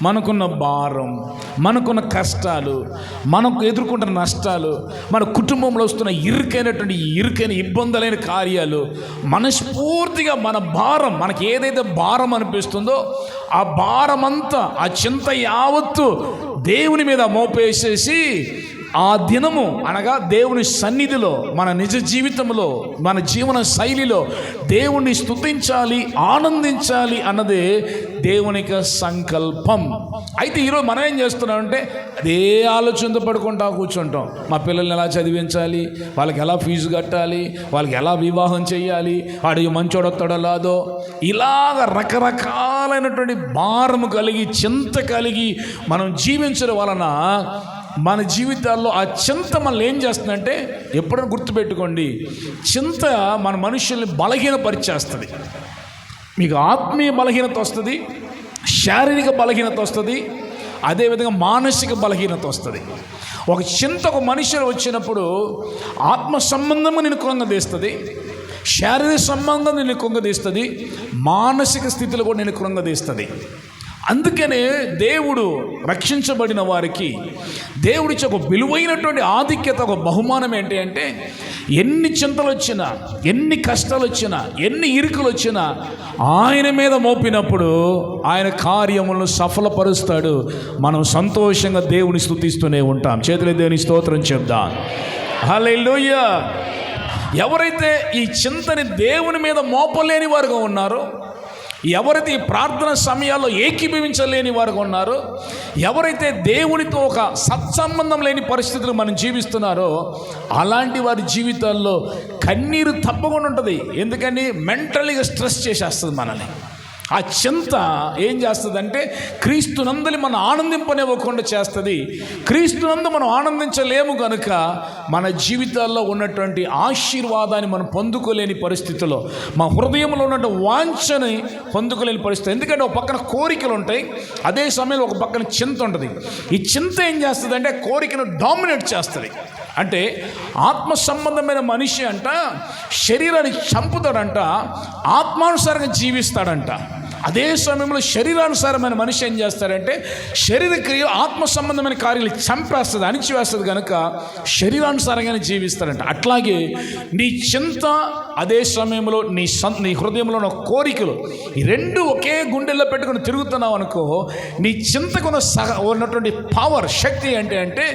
మనకున్న భారం, మనకున్న కష్టాలు, మనకు ఎదుర్కొంటున్న నష్టాలు, మన కుటుంబంలో వస్తున్న ఇరుకైన ఇబ్బందులైన కార్యాలు, మనస్ఫూర్తిగా మన భారం, మనకి ఏదైతే భారం అనిపిస్తుందో ఆ భారమంతా, ఆ చింత యావత్తు దేవుని మీద మోపేసేసి ఆ దినము అనగా దేవుని సన్నిధిలో, మన నిజ జీవితంలో, మన జీవన శైలిలో దేవుణ్ణి స్తుతించాలి, ఆనందించాలి అన్నదే దేవుని యొక్క సంకల్పం. అయితే ఈరోజు మనం ఏం చేస్తున్నామంటే అదే ఆలోచనతో పడుకుంటా కూర్చుంటాం. మా పిల్లల్ని ఎలా చదివించాలి, వాళ్ళకి ఎలా ఫీజు కట్టాలి, వాళ్ళకి ఎలా వివాహం చేయాలి, వాడు మంచోడొస్తాడో లాదో, ఇలాగ రకరకాలైనటువంటి భారము కలిగి, చింత కలిగి మనం జీవించడం వలన మన జీవితాల్లో ఆ చింత మనల్ని ఏం చేస్తుందంటే, ఎప్పుడైనా గుర్తుపెట్టుకోండి, చింత మన మనుషుల్ని బలహీనపరిచేస్తుంది. మీకు ఆత్మీయ బలహీనత వస్తుంది, శారీరక బలహీనత వస్తుంది, అదేవిధంగా మానసిక బలహీనత వస్తుంది. ఒక చింత ఒక మనిషిలో వచ్చినప్పుడు ఆత్మ సంబంధము నిన్ను కృంగదీస్తుంది, శారీరక సంబంధం నిన్ను కృంగదీస్తుంది, మానసిక స్థితిలో కూడా నిన్ను కృంగదీస్తుంది. అందుకనే దేవుడు రక్షించబడిన వారికి దేవుడిచ్చే ఒక విలువైనటువంటి ఆధిక్యత, ఒక బహుమానం ఏంటి అంటే, ఎన్ని చింతలు వచ్చినా, ఎన్ని కష్టాలు వచ్చినా, ఎన్ని ఇరుకులు వచ్చినా ఆయన మీద మోపినప్పుడు ఆయన కార్యములను సఫలపరుస్తాడు. మనం సంతోషంగా దేవుని స్తుతిస్తూనే ఉంటాం. చేతుల దేవుని స్తోత్రం చెప్దాం. హల్లెలూయా. ఎవరైతే ఈ చింతని దేవుని మీద మోపలేని వారుగా ఉన్నారో, ఎవరైతే ఈ ప్రార్థన సమయాల్లో ఏకీభవించలేని వారుగా ఉన్నారో, ఎవరైతే దేవునితో ఒక సత్సంబంధం లేని పరిస్థితులు మనం జీవిస్తున్నారో, అలాంటి వారి జీవితాల్లో కన్నీరు తప్పకుండా ఉంటుంది. ఎందుకని మెంటల్గా స్ట్రెస్ చేసేస్తుంది మనల్ని. ఆ చింత ఏం చేస్తుందంటే క్రీస్తునందలి మనం ఆనందింపనివ్వకుండా చేస్తుంది. క్రీస్తునందు మనం ఆనందించలేము కనుక మన జీవితాల్లో ఉన్నటువంటి ఆశీర్వాదాన్ని మనం పొందుకోలేని పరిస్థితిలో, మా హృదయంలో ఉన్నటువంటి వాంఛని పొందుకోలేని పరిస్థితి. ఎందుకంటే ఒక పక్కన కోరికలు ఉంటాయి, అదే సమయంలో ఒక పక్కన చింత ఉంటుంది. ఈ చింత ఏం చేస్తుంది అంటే కోరికను డామినేట్ చేస్తుంది. అంటే ఆత్మ సంబంధమైన మనిషి అంట శరీరాన్ని చంపుతాడంట, ఆత్మానుసారంగా జీవిస్తాడంట. అదే సమయంలో శరీరానుసారమైన మనిషి ఏం చేస్తాడంటే శరీర క్రియ ఆత్మ సంబంధమైన కార్యాలు చంపేస్తుంది, అణిచివేస్తుంది కనుక శరీరానుసారంగానే జీవిస్తాడంట. అట్లాగే నీ చింత, అదే సమయంలో నీ హృదయంలో ఉన్న కోరికలు, ఈ రెండు ఒకే గుండెల్లో పెట్టుకుని తిరుగుతున్నావు అనుకో, నీ చింతకున్న ఉన్నటువంటి పవర్, శక్తి ఏంటి అంటే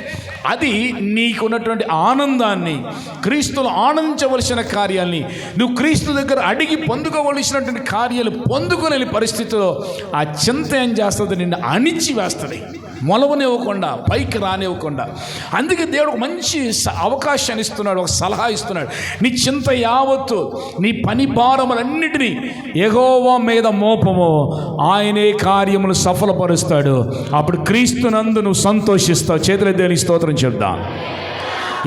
అది నీకున్నటువంటి ఆనందాన్ని, క్రీస్తులో ఆనందించవలసిన కార్యాలని, నువ్వు క్రీస్తు దగ్గర అడిగి పొందుకోవలసినటువంటి కార్యాలు పొందుకోలేని పరిస్థితిలో ఆ చింత ఏం చేస్తుంది, నిన్ను అణిచి వేస్తుంది, మొలవనివ్వకుండా, పైకి రానివ్వకుండా. అందుకే దేవుడు ఒక మంచి అవకాశాన్ని ఇస్తున్నాడు, ఒక సలహా ఇస్తున్నాడు. నీ చింత యావత్తు, నీ పని భారములన్నిటినీ యెహోవా మీద మోపము, ఆయనే కార్యములు సఫలపరుస్తాడు. అప్పుడు క్రీస్తునందు నువ్వు సంతోషిస్తావు. చేతుల దేవునికి స్తోత్రం చెప్దాం.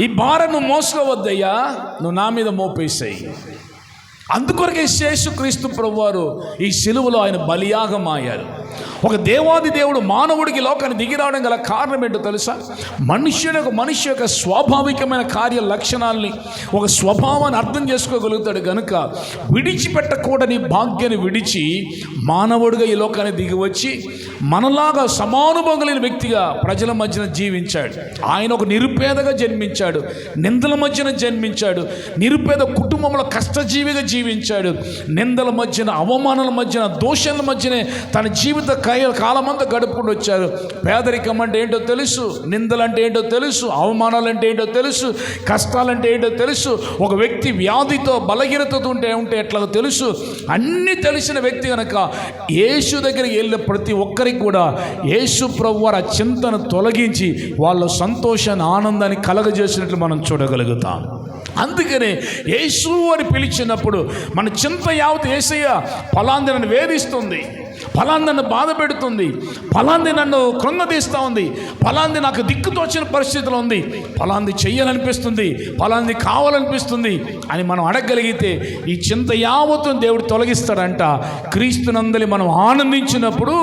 ఈ భారం నువ్వు మోసుకోవద్దయ్యా, నువ్వు నా మీద మోపేసాయి. అందుకొరకే యేసుక్రీస్తు ప్రభువారు ఈ సిలువలో ఆయన బలియాగమయ్యారు. ఒక దేవాది దేవుడు మానవుడికి లోకాన్ని దిగిరావడం గల కారణం ఏంటో తెలుసా? మనిషి యొక్క స్వాభావికమైన కార్య లక్షణాలని, ఒక స్వభావాన్ని అర్థం చేసుకోగలుగుతాడు కనుక విడిచిపెట్టకూడని భాగ్యాన్ని విడిచి మానవుడిగా ఈ లోకాన్ని దిగి వచ్చి మనలాగా సమానుభవం కలిగిన వ్యక్తిగా ప్రజల మధ్యన జీవించాడు. ఆయన ఒక నిరుపేదగా జన్మించాడు, నిందల మధ్యన జన్మించాడు, నిరుపేద కుటుంబంలో కష్టజీవిగా జీవించాడు, నిందల మధ్యన, అవమానాల మధ్యన, దోషాల మధ్యనే తన జీవితం జీవిత కాలమంతా గడుపుకుంటూ వచ్చారు. పేదరికం అంటే ఏంటో తెలుసు, నిందలంటే ఏంటో తెలుసు, అవమానాలంటే ఏంటో తెలుసు, కష్టాలంటే ఏంటో తెలుసు, ఒక వ్యక్తి వ్యాధితో బలహీనతతో ఉంటే ఎట్లా తెలుసు. అన్నీ తెలిసిన వ్యక్తి కనుక యేసు దగ్గరికి వెళ్ళిన ప్రతి ఒక్కరికి కూడా యేసు ప్రభు వారి ఆ చింతను తొలగించి వాళ్ళ సంతోషాన్ని, ఆనందాన్ని కలగజేసినట్లు మనం చూడగలుగుతాం. అందుకనే యేసు అని పిలిచినప్పుడు మన చింత యావత్ యేసయ్య ఫలాంది నన్ను వేధిస్తుంది, ఫలాంది నన్ను బాధ పెడుతుంది, ఫలాంది నన్ను కృంగదీస్తూ ఉంది, ఫలాంది నాకు దిక్కుతోచిన పరిస్థితిలో ఉంది, ఫలాంది చెయ్యాలనిపిస్తుంది, ఫలాంది కావాలనిపిస్తుంది అని మనం అడగగలిగితే ఈ చింత యావత్తును దేవుడు తొలగిస్తాడంట. క్రీస్తునందలి మనం ఆనందించినప్పుడు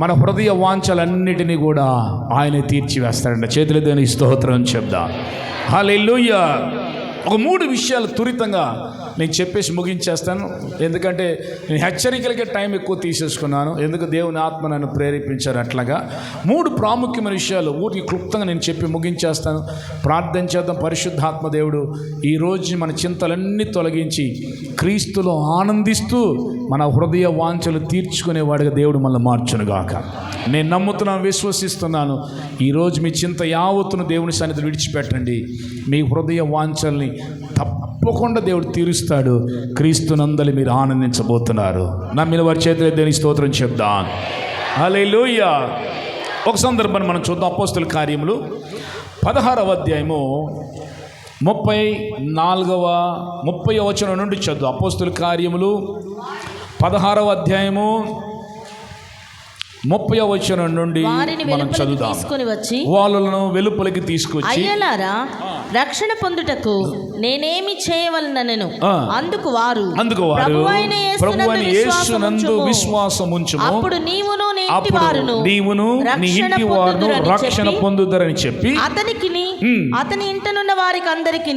మన హృదయ వాంఛలన్నిటినీ కూడా ఆయనే తీర్చివేస్తాడంట. చేతులు దేవునికి స్తోత్రం చెప్దాం. హల్లెలూయా. ఒక 3 విషయాలు త్వరితంగా నేను చెప్పేసి ముగించేస్తాను. ఎందుకంటే నేను హెచ్చరికలకే టైం ఎక్కువ తీసేసుకున్నాను. ఎందుకు దేవుని ఆత్మ నన్ను ప్రేరేపించారు. అట్లాగా 3 ప్రాముఖ్యమైన విషయాలు ఊరికి క్లుప్తంగా నేను చెప్పి ముగించేస్తాను. ప్రార్థన చేద్దాం. పరిశుద్ధాత్మ దేవుడు ఈరోజు మన చింతలన్నీ తొలగించి క్రీస్తులో ఆనందిస్తూ మన హృదయ వాంఛలు తీర్చుకునేవాడిగా దేవుడు మనల్ని మార్చునుగాక. నేను నమ్ముతున్నాను, విశ్వసిస్తున్నాను. ఈరోజు మీ చింత యావత్తును దేవుని సన్నిధిలో విడిచిపెట్టండి. మీ హృదయ వాంఛల్ని తప్పకుండా దేవుడు తీరుస్తాడు. క్రీస్తునందలి మీరు ఆనందించబోతున్నారు. నమ్మిన వారి చేతులు దేవుని స్తోత్రం చెప్దాం. హల్లెలూయా. ఒక సందర్భాన్ని మనం చూద్దాం. అపోస్తుల కార్యములు 16వ అధ్యాయము 30వ వచనం నుండి చదువు. అపోస్తుల కార్యములు 16వ అధ్యాయము 30వ వచనం నుండి మనం చదువుదాం. వాళ్ళను వెలుపలికి తీసుకొచ్చి, అయ్యలారా, రక్షణ పొందుటకు నేనేమి చేయవలనను అందుకు వారు ప్రభువైన యేసునందు విశ్వాసముంచుము, అప్పుడు నీవును నీ ఇంటి వారును రక్షణ పొందుదరని చెప్పి అతని ఇంటనున్న వారికి అందరికి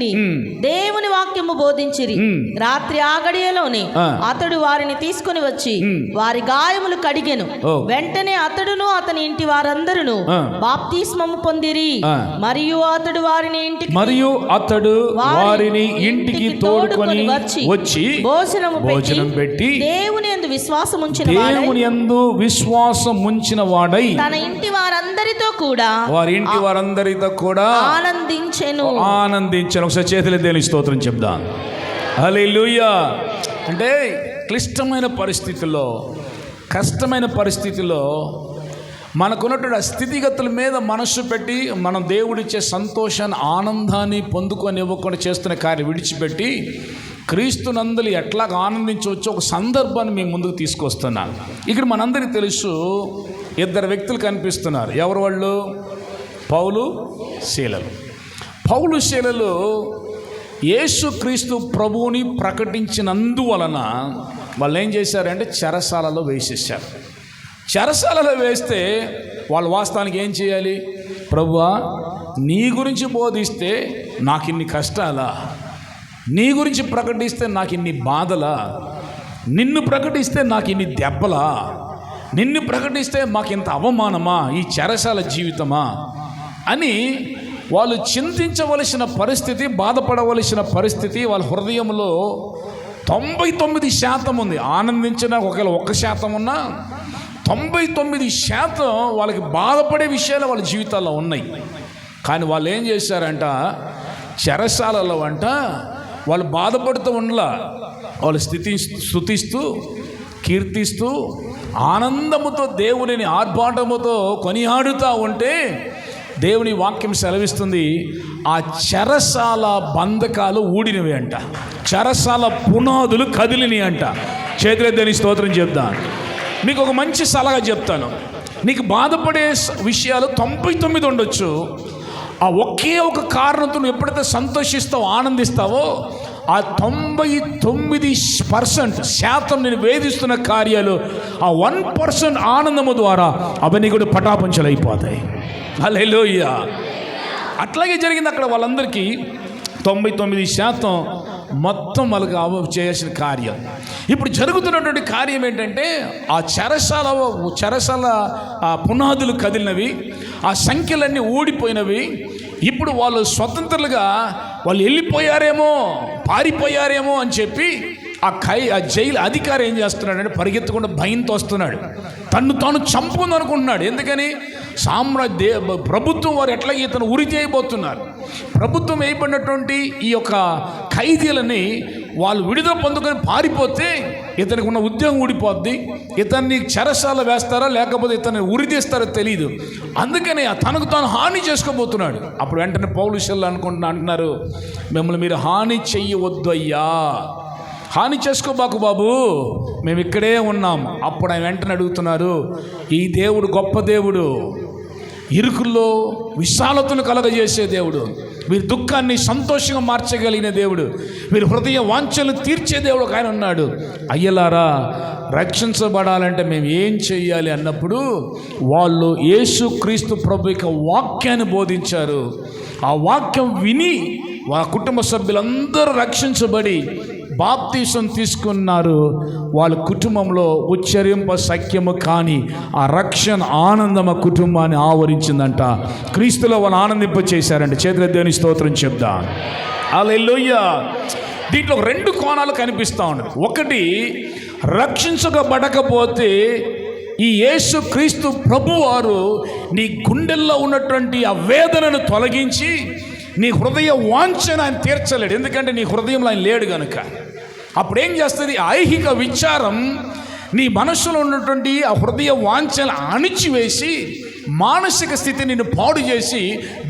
దేవుని వాక్యము బోధించిరి. రాత్రి ఆగడియలోనే అతడు వారిని తీసుకుని వచ్చి వారి గాయములు కడిగెను. వెంటనే అతడును అతని ఇంటి వారందరూ బాప్తిస్మము పొందిరి. మరియు అతడు వారిని ఇంటికి తోడుకొని వచ్చి భోజనం పెట్టి దేవుని యందు విశ్వాసం ఉంచిన వాడై తన ఇంటి వారందరితో కూడా ఆనందించెను. ఒకసారి చేతులు దేవునికి స్తోత్రం చెప్దాం. హల్లెలూయా. అంటే క్లిష్టమైన పరిస్థితుల్లో, కష్టమైన పరిస్థితుల్లో మనకున్నటువంటి స్థితిగతుల మీద మనస్సు పెట్టి మనం దేవుడిచ్చే సంతోషాన్ని, ఆనందాన్ని పొందుకొని ఇవ్వకుండా చేస్తున్న కార్యం విడిచిపెట్టి క్రీస్తునందలి ఎట్లాగా ఆనందించవచ్చు ఒక సందర్భాన్ని మేము ముందుకు తీసుకొస్తున్నాను. ఇక్కడ మనందరికీ తెలుసు, 2 వ్యక్తులు కనిపిస్తున్నారు. ఎవరు వాళ్ళు? పౌలు, శీలలు. పౌలు, శీలలు యేసుక్రీస్తు ప్రభువుని ప్రకటించినందువలన వాళ్ళు ఏం చేశారంటే చెరసాలలో వేసేసారు. చెరసాలలో వేస్తే వాళ్ళు వాస్తవానికి ఏం చేయాలి? ప్రభువా, నీ గురించి బోధిస్తే నాకు ఇన్ని కష్టాలా, నీ గురించి ప్రకటిస్తే నాకు ఇన్ని బాధలా, నిన్ను ప్రకటిస్తే నాకు ఇన్ని దెబ్బలా, నిన్ను ప్రకటిస్తే మాకు ఇంత అవమానమా, ఈ చెరసాల జీవితమా అని వాళ్ళు చింతించవలసిన పరిస్థితి, బాధపడవలసిన పరిస్థితి వాళ్ళ హృదయంలో 99% ఉంది. ఆనందించిన ఒకవేళ 1% ఉన్నా 99% వాళ్ళకి బాధపడే విషయాలు వాళ్ళ జీవితాల్లో ఉన్నాయి. కానీ వాళ్ళు ఏం చేశారంట, చెరసాలలో అంట వాళ్ళు బాధపడుతూ ఉండలా, వాళ్ళు స్తుతిస్తూ కీర్తిస్తూ ఆనందముతో దేవునిని ఆర్భాటముతో కొనియాడుతూ ఉంటే దేవుని వాక్యం సెలవిస్తుంది, ఆ చెరసాల బంధకాలు ఊడినవి అంట, చెరసాల పునాదులు కదిలిని అంట. చేతులెత్తని స్తోత్రం చెప్తాను. మీకు ఒక మంచి సలహా చెప్తాను. నీకు బాధపడే విషయాలు 99 ఉండొచ్చు. ఆ ఒకే ఒక కారణంతో నువ్వు ఎప్పుడైతే సంతోషిస్తావో, ఆనందిస్తావో, ఆ 99% నేను వేధిస్తున్న కార్యాలు ఆ 1% ఆనందము ద్వారా అవన్నీ కూడా పటాపంచలైపోతాయి. హల్లెలూయా. అట్లాగే జరిగింది అక్కడ వాళ్ళందరికీ. 99% మొత్తం వాళ్ళకి చేయాల్సిన కార్యం. ఇప్పుడు జరుగుతున్నటువంటి కార్యం ఏంటంటే, ఆ చెరసాల ఆ పునాదులు కదిలినవి, ఆ సంఖ్యలన్నీ ఊడిపోయినవి. ఇప్పుడు వాళ్ళు స్వతంత్రులుగా వాళ్ళు వెళ్ళిపోయారేమో, పారిపోయారేమో అని చెప్పి ఆ జైలు అధికారి ఏం చేస్తున్నాడంటే పరిగెత్తకుండా భయంతో వస్తున్నాడు. తన్ను తాను చంపుకుంది అనుకుంటున్నాడు. ఎందుకని ప్రభుత్వం వారు ఎట్లా ఇతను ఉరి చేయబోతున్నారు. ప్రభుత్వం వేయబడినటువంటి ఈ యొక్క ఖైదీలని వాళ్ళు విడుదల పొందుకొని పారిపోతే ఇతనికి ఉన్న ఉద్యోగం ఊడిపోద్ది. ఇతన్ని చెరసాల వేస్తారా లేకపోతే ఇతన్ని ఉరి తీస్తారో తెలియదు. అందుకని తనకు తాను హాని చేసుకోబోతున్నాడు. అప్పుడు వెంటనే పౌలుషులు అంటున్నారు, మిమ్మల్ని మీరు హాని చెయ్యవద్దు అయ్యా, హాని చేసుకోబాకు బాబు, మేము ఇక్కడే ఉన్నాం. అప్పుడు ఆయన వెంటనే అడుగుతున్నారు, ఈ దేవుడు గొప్ప దేవుడు, ఇరుకుల్లో విశాలతను కలగజేసే దేవుడు, మీరు దుఃఖాన్ని సంతోషంగా మార్చగలిగిన దేవుడు, మీరు హృదయ వాంఛలను తీర్చే దేవుడు ఒక ఆయన ఉన్నాడు. అయ్యలారా, రక్షించబడాలంటే మేము ఏం చెయ్యాలి అన్నప్పుడు వాళ్ళు యేసుక్రీస్తు ప్రభు యొక్క వాక్యాన్ని బోధించారు. ఆ వాక్యం విని వాళ్ళ కుటుంబ సభ్యులందరూ రక్షించబడి బాప్తీసం తీసుకున్నారు. వాళ్ళ కుటుంబంలో ఉచ్చరింప సఖ్యము కానీ ఆ రక్షణ ఆనందం ఆ కుటుంబాన్ని ఆవరించిందంట. క్రీస్తులో వాళ్ళు ఆనందింప చేశారంట. చేతుల దేవుని స్తోత్రం చెప్దాం. హల్లెలూయా. దీంట్లో 2 కోణాలు కనిపిస్తూ ఉన్నది. ఒకటి, రక్షించబడకపోతే ఈ యేసు క్రీస్తు ప్రభువారు నీ గుండెల్లో ఉన్నటువంటి ఆ వేదనను తొలగించి నీ హృదయ వాంఛను ఆయన తీర్చలేడు. ఎందుకంటే నీ హృదయంలో ఆయన లేడు కనుక. అప్పుడేం చేస్తుంది, ఐహిక విచారం నీ మనస్సులో ఉన్నటువంటి ఆ హృదయ వాంఛను అణిచివేసి మానసిక స్థితి నిన్ను పాడు చేసి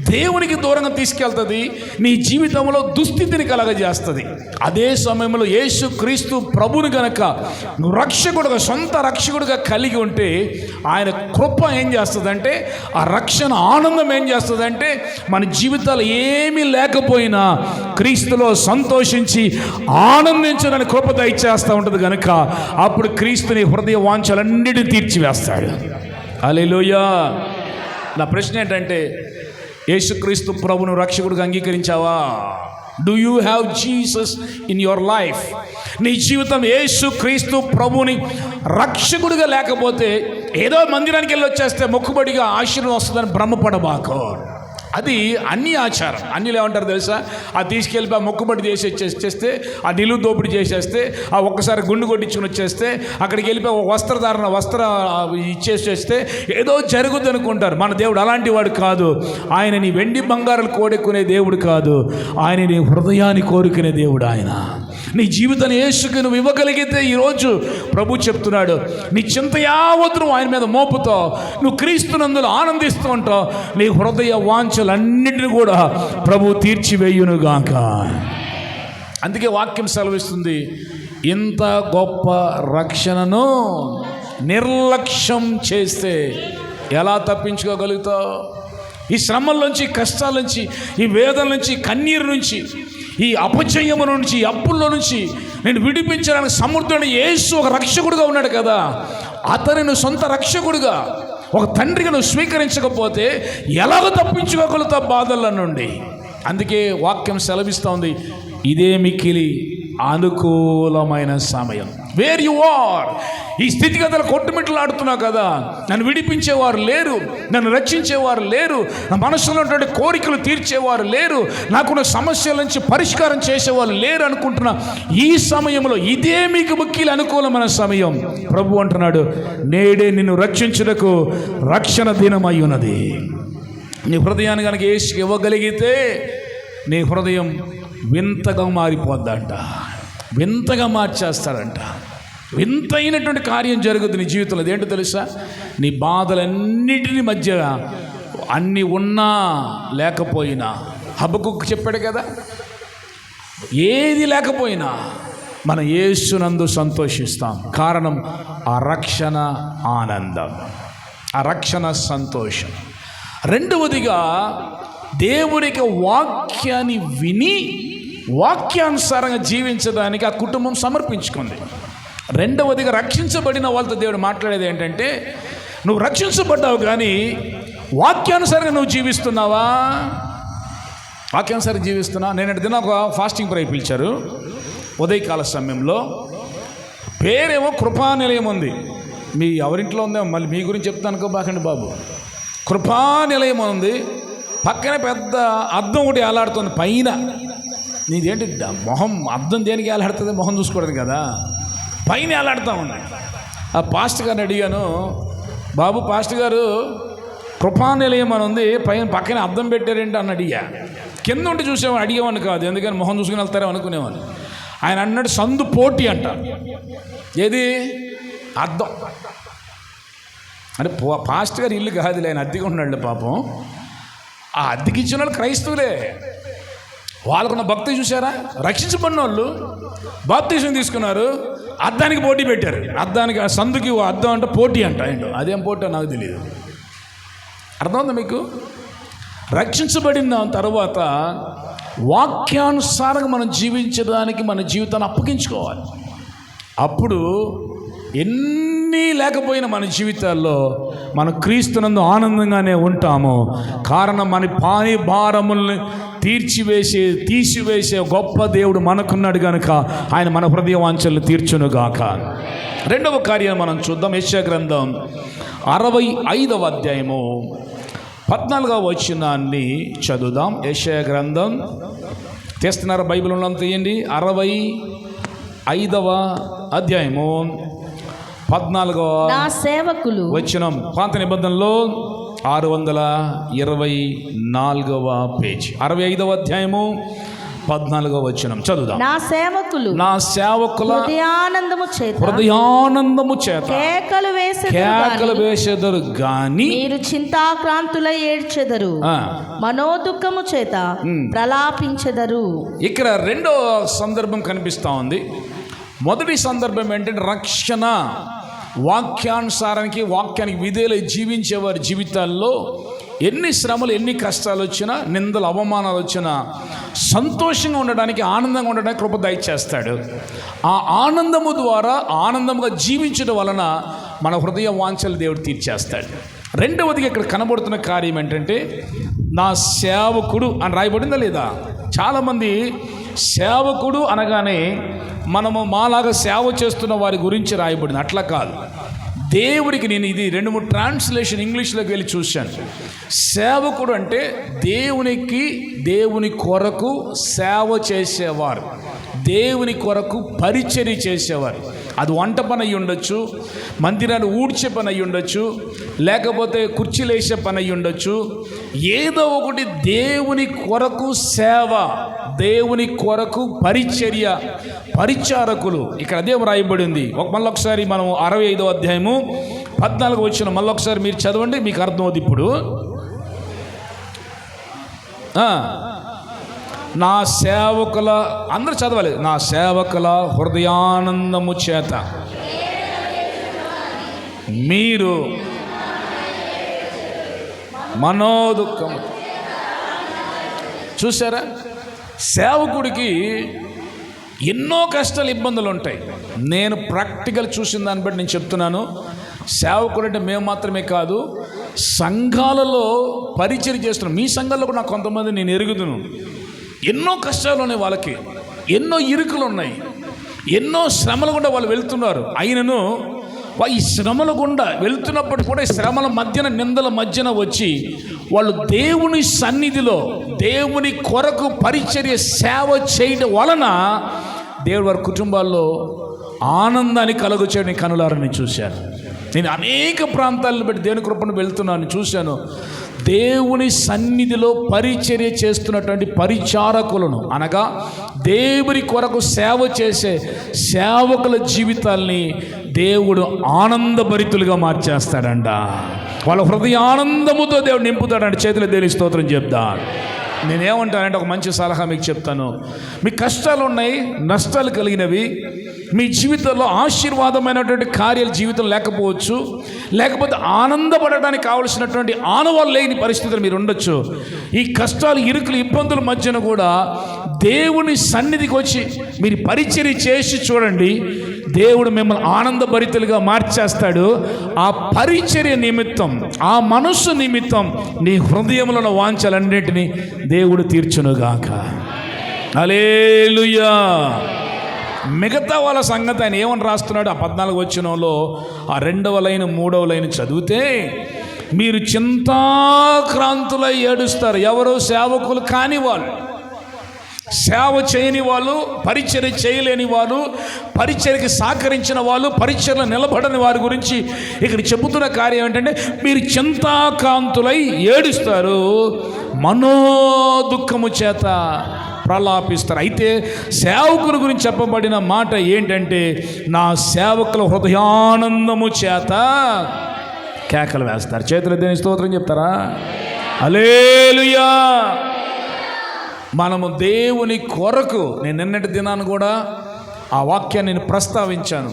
దేవునికి దూరంగా తీసుకెళ్తుంది. నీ జీవితంలో దుస్థితిని కలగజేస్తుంది. అదే సమయంలో యేసు క్రీస్తు ప్రభుని గనక నువ్వు రక్షకుడుగా, సొంత రక్షకుడుగా కలిగి ఉంటే ఆయన కృప ఏం చేస్తుందంటే, ఆ రక్షణ ఆనందం ఏం చేస్తుందంటే, మన జీవితాలు ఏమీ లేకపోయినా క్రీస్తులో సంతోషించి ఆనందించడానికి కృప దయచేస్తూ ఉంటుంది కనుక అప్పుడు క్రీస్తుని హృదయ వాంఛలన్నిటిని తీర్చివేస్తాడు. హల్లెలూయా. నా ప్రశ్న ఏంటంటే, యేసుక్రీస్తు ప్రభును రక్షకుడిగా అంగీకరించావా? Do you have Jesus in your life? నీ జీవితం యేసుక్రీస్తు ప్రభుని రక్షకుడిగా లేకపోతే ఏదో మందిరానికి వెళ్ళి వచ్చేస్తే మొక్కుబడిగా ఆశీర్వాదం వస్తుందని భ్రమపడబాకు. అది అన్ని ఆచారం. అన్నిలు ఏమంటారు తెలుసా, ఆ తీసుకెళ్ళి ఆ మొక్కుబడి చేసేస్తే, ఆ నిలువు దోపిడీ చేసేస్తే, ఆ ఒక్కసారి గుండు కొట్టించుకుని వచ్చేస్తే, అక్కడికి వెళ్ళిపోయి వస్త్ర ఇచ్చేసేస్తే ఏదో జరుగుద్ది అనుకుంటారు. మన దేవుడు అలాంటి వాడు కాదు. ఆయన నీ వెండి బంగారాలు కోరుకునే దేవుడు కాదు. ఆయన నీ హృదయాన్ని కోరుకునే దేవుడు. ఆయన నీ జీవితాన్ని యేసుకి నువ్వు ఇవ్వగలిగితే, ఈరోజు ప్రభు చెప్తున్నాడు, నీ చింత యావత్తు ఆయన మీద మోపుతో నువ్వు క్రీస్తునందులో ఆనందిస్తూ ఉంటావు. నీ హృదయ వాంఛలన్నింటినీ కూడా ప్రభు తీర్చివేయునుగాక. అందుకే వాక్యం సెలవిస్తుంది, ఇంత గొప్ప రక్షణను నిర్లక్ష్యం చేస్తే ఎలా తప్పించుకోగలుగుతావు? ఈ శ్రమల నుంచి, కష్టాల నుంచి, ఈ వేదన నుంచి, కన్నీరు నుంచి, ఈ అపజయము నుంచి, ఈ అప్పుల్లో నుంచి నేను విడిపించడానికి సమర్థుడైన యేసు ఒక రక్షకుడుగా ఉన్నాడు కదా. అతని నువ్వు సొంత రక్షకుడుగా, ఒక తండ్రిగా నువ్వు స్వీకరించకపోతే ఎలాగో తప్పించుకోగలుగుతావు బాధల నుండి. అందుకే వాక్యం సెలవిస్తోంది, ఇదే మిక్కిలి అనుకూలమైన సమయం. వేర్ యు ఆర్, ఈ స్థితిగతులు కొట్టుమిట్లాడుతున్నావు కదా, నన్ను విడిపించేవారు లేరు, నన్ను రక్షించేవారు లేరు, నా మనసులో ఉన్నటువంటి కోరికలు తీర్చేవారు లేరు, నాకున్న సమస్యల నుంచి పరిష్కారం చేసేవారు లేరు అనుకుంటున్నా ఈ సమయంలో ఇదే మీకు మిక్కిలి అనుకూలమైన సమయం. ప్రభు అంటున్నాడు, నేడే నిన్ను రక్షించుటకు రక్షణ దినమై ఉన్నది. నీ హృదయాన్ని కనుక యేసుకి ఇవ్వగలిగితే నీ హృదయం వింతగా మారిపోద్దంట, వింతగా మార్చేస్తాడంట. వింతైనటువంటి కార్యం జరుగుతుంది నీ జీవితంలో. అదేంటో తెలుసా, నీ బాధలన్నిటిని మధ్య అన్నీ ఉన్నా లేకపోయినా, హబక్కుకు చెప్పాడు కదా, ఏది లేకపోయినా మన యేసునందు సంతోషిస్తాం. కారణం ఆ రక్షణ ఆనందం, ఆ రక్షణ సంతోషం. రెండవదిగా, దేవునికి వాక్యాన్ని విని వాక్యానుసారంగా జీవించడానికి ఆ కుటుంబం సమర్పించుకుంది. రెండవదిగా, రక్షించబడిన వాళ్ళతో దేవుడు మాట్లాడేది ఏంటంటే, నువ్వు రక్షించబడ్డావు కానీ వాక్యానుసారంగా నువ్వు జీవిస్తున్నావా? వాక్యానుసారంగా జీవిస్తున్నా. నేను దిన ఒక ఫాస్టింగ్ ప్రేయర్ పిలిచారు ఉదయకాల సమయంలో. పేరేమో కృపానిలయం ఉంది. మీ ఎవరింట్లో ఉందో మళ్ళీ మీ గురించి చెప్తాను అనుకోబాకండి బాబు. కృపానిలయం ఉంది. పక్కనే పెద్ద అద్దం ఒకటి వేలాడుతుంది పైన. నీదేంటి మొహం అద్దం దేనికి వేలాడుతుంది? మొహం చూసుకోవడం కదా, పైన వేలాడుతూ ఉన్నాయి. ఆ పాస్టర్ గారిని అడిగాను, బాబు పాస్టర్ గారు కృపానిలయం అని ఉంది, పక్కన అద్దం పెట్టారేంటి అని అడిగా. కింద ఉండి చూసేవాడు, అడిగేవాడిని కాదు, ఎందుకని మొహం చూసుకుని వెళ్తారో అనుకునేవాడిని. ఆయన అన్నాడు సందు పోటీ అంట. ఏది? అద్దం. అంటే పాస్టర్ గారు ఇల్లు కాదులే, ఆయన అద్దెగా ఉన్నాడు పాపం. ఆ అద్దెకి ఇచ్చిన వాళ్ళు క్రైస్తవులే, వాళ్ళకున్న భక్తి చూసారా? రక్షించబడిన వాళ్ళు బాప్తీసం తీసుకున్నారు, అద్దానికి పోటీ పెట్టారు. అద్దానికి సందుకి అద్దం అంటే పోటీ అంట. ఏంటో అదేం పోటీ నాకు తెలియదు. అర్థమైందా మీకు? రక్షించబడిన తర్వాత వాక్యానుసారంగా మనం జీవించడానికి మన జీవితాన్ని అప్పగించుకోవాలి. అప్పుడు ఎన్ని లేకపోయినా మన జీవితాల్లో మనం క్రీస్తునందు ఆనందంగానే ఉంటాము. కారణం మన పాని భారముల్ని తీసివేసే గొప్ప దేవుడు మనకున్నాడు కనుక ఆయన మన హృదయ వాంఛలు తీర్చునుగాక. రెండవ కార్యం మనం చూద్దాం. యెషయా గ్రంథం 65వ అధ్యాయము 14వ వచనాన్ని చదువుదాం. యెషయా గ్రంథం తీస్తున్నారా? బైబిల్ ఉన్నంత తీయండి. 65వ అధ్యాయము 14వ వచనం, పాత నిబంధనలో 624వ పేజీ, 65వ అధ్యాయము 14వ వచనం చదువుదాం. నా సేవకుల హృదయానందము చేత కేకలు వేసెదరు గాని మీరు చింతాక్రాంతులై ఏడ్చెదరు, మనోదుఃఖము చేత ప్రలాపించెదరు. ఇక్కడ రెండో సందర్భం కనిపిస్తూ ఉంది. మొదటి సందర్భం ఏంటంటే రక్షణ, వాక్యానికి విధేయులై జీవించేవారి జీవితాల్లో ఎన్ని శ్రమలు, ఎన్ని కష్టాలు వచ్చినా, నిందలు, అవమానాలు వచ్చినా సంతోషంగా ఉండడానికి, ఆనందంగా ఉండడానికి కృప దయచేస్తాడు. ఆ ఆనందము ద్వారా ఆనందంగా జీవించడం వలన మన హృదయ వాంఛలు దేవుడు తీర్చేస్తాడు. రెండవదిగా ఇక్కడ కనబడుతున్న కార్యం ఏంటంటే నా సేవకుడు అని రాయబడిందా లేదా? చాలామంది సేవకుడు అనగానే మనము మాలాగా సేవ చేస్తున్న వారి గురించి రాయబడింది. అట్లా కాదు. దేవుడికి నేను ఇది 2-3 ట్రాన్స్లేషన్ ఇంగ్లీష్లోకి వెళ్ళి చూశాను. సేవకుడు అంటే దేవుని కొరకు సేవ చేసేవారు, దేవుని కొరకు పరిచర్య చేసేవారు. అది వంట పని అయ్యి ఉండొచ్చు, మందిరాన్ని ఊడ్చే పని అయ్యి ఉండొచ్చు, లేకపోతే కుర్చీలు వేసే పని అయ్యి ఉండొచ్చు. ఏదో ఒకటి దేవుని కొరకు సేవ, దేవుని కొరకు పరిచర్య, పరిచారకులు. ఇక్కడ అదే రాయబడింది. మళ్ళొకసారి మనం 65వ అధ్యాయము 14వ వచనం మళ్ళొకసారి మీరు చదవండి, మీకు అర్థమవుతుంది. ఇప్పుడు నా సేవకుల, అందరూ చదవాలి, నా సేవకుల హృదయానందము చేత మీరు మనోదుఃఖము. చూసారా? సేవకుడికి ఎన్నో కష్టాలు, ఇబ్బందులు ఉంటాయి. నేను ప్రాక్టికల్ చూసిన దాన్ని బట్టి నేను చెప్తున్నాను. సేవకుడు అంటే మేము మాత్రమే కాదు, సంఘాలలో పరిచర్య చేస్తున్నాం. మీ సంఘాల్లో కూడా నాకు కొంతమంది నేను ఎరుగుదును. ఎన్నో కష్టాలు ఉన్నాయి వాళ్ళకి, ఎన్నో ఇరుకులు ఉన్నాయి, ఎన్నో శ్రమలు గుండా వాళ్ళు వెళ్తున్నారు. అయినను ఈ శ్రమల గుండా వెళ్తున్నప్పుడు కూడా ఈ శ్రమల మధ్యన, నిందల మధ్యన వచ్చి వాళ్ళు దేవుని సన్నిధిలో దేవుని కొరకు పరిచర్య సేవ చేయడం వలన దేవుడు వారి కుటుంబాల్లో ఆనందాన్ని కలుగు చేయడం కనులారని చూశాను. నేను అనేక ప్రాంతాలను బట్టి దేవుని కృపను వెళ్తున్నాను, చూశాను. దేవుని సన్నిధిలో పరిచర్య చేస్తున్నటువంటి పరిచారకులను, అనగా దేవుని కొరకు సేవ చేసే సేవకుల జీవితాల్ని దేవుడు ఆనందభరితులుగా మార్చేస్తాడంట. వాళ్ళ హృదయ ఆనందముతో దేవుడు నింపుతాడంట. చేతులు దేవుని స్తోత్రం చెప్తాను. నేనేమంటానంటే ఒక మంచి సలహా మీకు చెప్తాను. మీ కష్టాలు ఉన్నాయి, నష్టాలు కలిగినవి, మీ జీవితంలో ఆశీర్వాదమైనటువంటి కార్యాలు జీవితం లేకపోవచ్చు, లేకపోతే ఆనందపడడానికి కావలసినటువంటి ఆనవాళ్ళు లేని పరిస్థితులు మీరు ఉండొచ్చు. ఈ కష్టాలు, ఇరుకులు, ఇబ్బందుల మధ్యన కూడా దేవుని సన్నిధికి వచ్చి మీరు పరిచర్య చేసి చూడండి. దేవుడు మిమ్మల్ని ఆనందభరితులుగా మార్చేస్తాడు. ఆ పరిచర్య నిమిత్తం, ఆ మనస్సు నిమిత్తం నీ హృదయంలో ఉన్న వాంఛలన్నిటినీ దేవుడు తీర్చునుగాక. హల్లెలూయా. మిగతా వాళ్ళ సంగతి ఆయన ఏమని రాస్తున్నాడు? ఆ 14వ వచనంలో ఆ 2వ లైన్ 3వ లైన్ చదివితే, మీరు చింతాక్రాంతులై ఏడుస్తారు. ఎవరో సేవకులు కాని వాళ్ళు, సేవ చేయని వాళ్ళు, పరిచర్య చేయలేని వాళ్ళు, పరిచర్యకి సహకరించిన వాళ్ళు, పరిచర్యలో నిలబడని వారి గురించి ఇక్కడ చెబుతున్న కార్యం ఏంటంటే, మీరు చింతాకాంతులై ఏడుస్తారు, మనోదుఖము చేత ప్రలాపిస్తారు. అయితే సేవకుల గురించి చెప్పబడిన మాట ఏంటంటే, నా సేవకుల హృదయానందము చేత కేకలు వేస్తారు. చేతులు దేని స్తోత్రం చెప్తారా? హల్లెలూయా. మనము దేవుని కొరకు, నేను నిన్నటి దినాన్ని కూడా ఆ వాక్యాన్ని నేను ప్రస్తావించాను.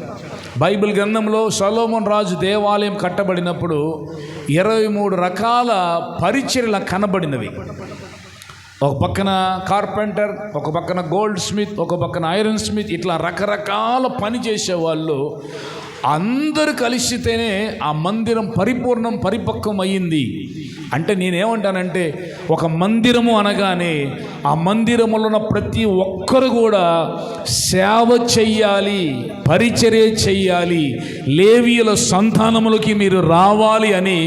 బైబిల్ గ్రంథంలో సొలొమోను రాజు దేవాలయం కట్టబడినప్పుడు 23 రకాల పరిచర్యలు కనబడినవి. ఒక పక్కన కార్పెంటర్, ఒక పక్కన గోల్డ్ స్మిత్, ఒక పక్కన ఐరన్ స్మిత్, ఇట్లా రకరకాల పని చేసేవాళ్ళు అందరూ కలిసితేనే ఆ మందిరం పరిపూర్ణం, పరిపక్వం అయ్యింది. అంటే నేనేమంటానంటే, ఒక మందిరము అనగానే ఆ మందిరములో ఉన్న ప్రతి ఒక్కరు కూడా సేవ చెయ్యాలి, పరిచర్య చెయ్యాలి, లేవీయుల సంతానములకి మీరు రావాలి అని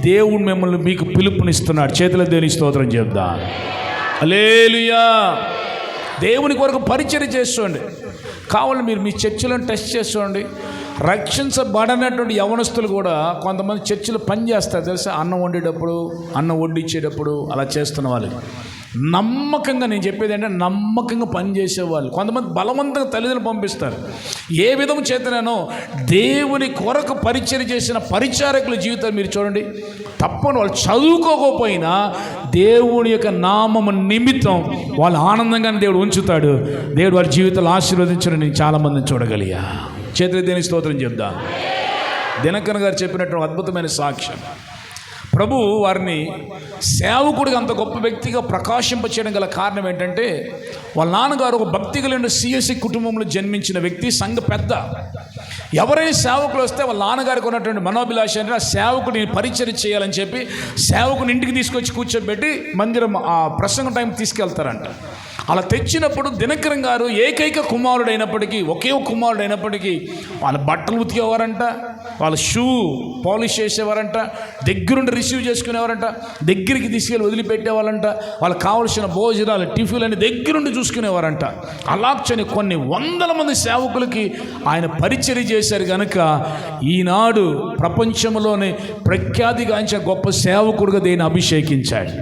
దేవుడు మిమ్మల్ని మీకు పిలుపునిస్తున్నాడు. చేతుల దేవుని స్తోత్రం చెప్దాం. హల్లెలూయా. దేవుని కొరకు పరిచర్య చేసుకోండి. కావాలి మీరు మీ చర్చిలను టెస్ట్ చేసుకోండి. రక్షించబడనటువంటి యవనస్తులు కూడా కొంతమంది చర్చిలో పని చేస్తారు తెలుసా, అన్నం వండేటప్పుడు, అన్నం వడ్డించేటప్పుడు అలా చేస్తున్న వాళ్ళు నమ్మకంగా, నేను చెప్పేది ఏంటంటే నమ్మకంగా పనిచేసేవాళ్ళు. కొంతమంది బలవంతంగా తల్లిదండ్రులు పంపిస్తారు. ఏ విధం చేతనో దేవుని కొరకు పరిచర్య చేసిన పరిచారకుల జీవితాలు మీరు చూడండి. తప్పని వాళ్ళు చదువుకోకపోయినా దేవుని యొక్క నామము నిమిత్తం వాళ్ళు ఆనందంగానే దేవుడు ఉంచుతాడు. దేవుడు వారి జీవితాలు ఆశీర్వదించడం నేను చాలామందిని చూడగలిగా. చేతులు దేని స్తోత్రం చెప్దాం. దినకర్ గారు చెప్పినట్టు అద్భుతమైన సాక్ష్యం. ప్రభు వారిని సేవకుడిగా అంత గొప్ప వ్యక్తిగా ప్రకాశింపచేయడం గల కారణం ఏంటంటే, వాళ్ళ నాన్నగారు ఒక భక్తి కలిగిన సిఎస్సి కుటుంబంలో జన్మించిన వ్యక్తి, సంఘ పెద్ద. ఎవరైనా సేవకులు వస్తే వాళ్ళ నాన్నగారికి ఉన్నటువంటి మనోభిలాష అంటే ఆ సేవకుడిని పరిచర్య చేయాలని చెప్పి సేవకుని ఇంటికి తీసుకొచ్చి కూర్చోబెట్టి మందిరం ఆ ప్రసంగం టైం తీసుకెళ్తారంట. అలా తెచ్చినప్పుడు దినకరం గారు ఏకైక కుమారుడైనప్పటికీ, ఒకే కుమారుడైనప్పటికీ వాళ్ళ బట్టలు ఉతికేవారంట, వాళ్ళ షూ పాలిష్ చేసేవారంట, దగ్గరుండి రిసీవ్ చేసుకునేవారంట, దగ్గరికి తీసుకెళ్ళి వదిలిపెట్టేవాళ్ళంట, వాళ్ళకి కావలసిన భోజనాలు, టిఫిన్లు అన్ని దగ్గరుండి చూసుకునేవారంట. అలాగని కొన్ని వందల మంది సేవకులకి ఆయన పరిచర్య చేశారు కనుక ఈనాడు ప్రపంచంలోనే ప్రఖ్యాతిగాంచిన గొప్ప సేవకుడుగా దేని అభిషేకించాడు.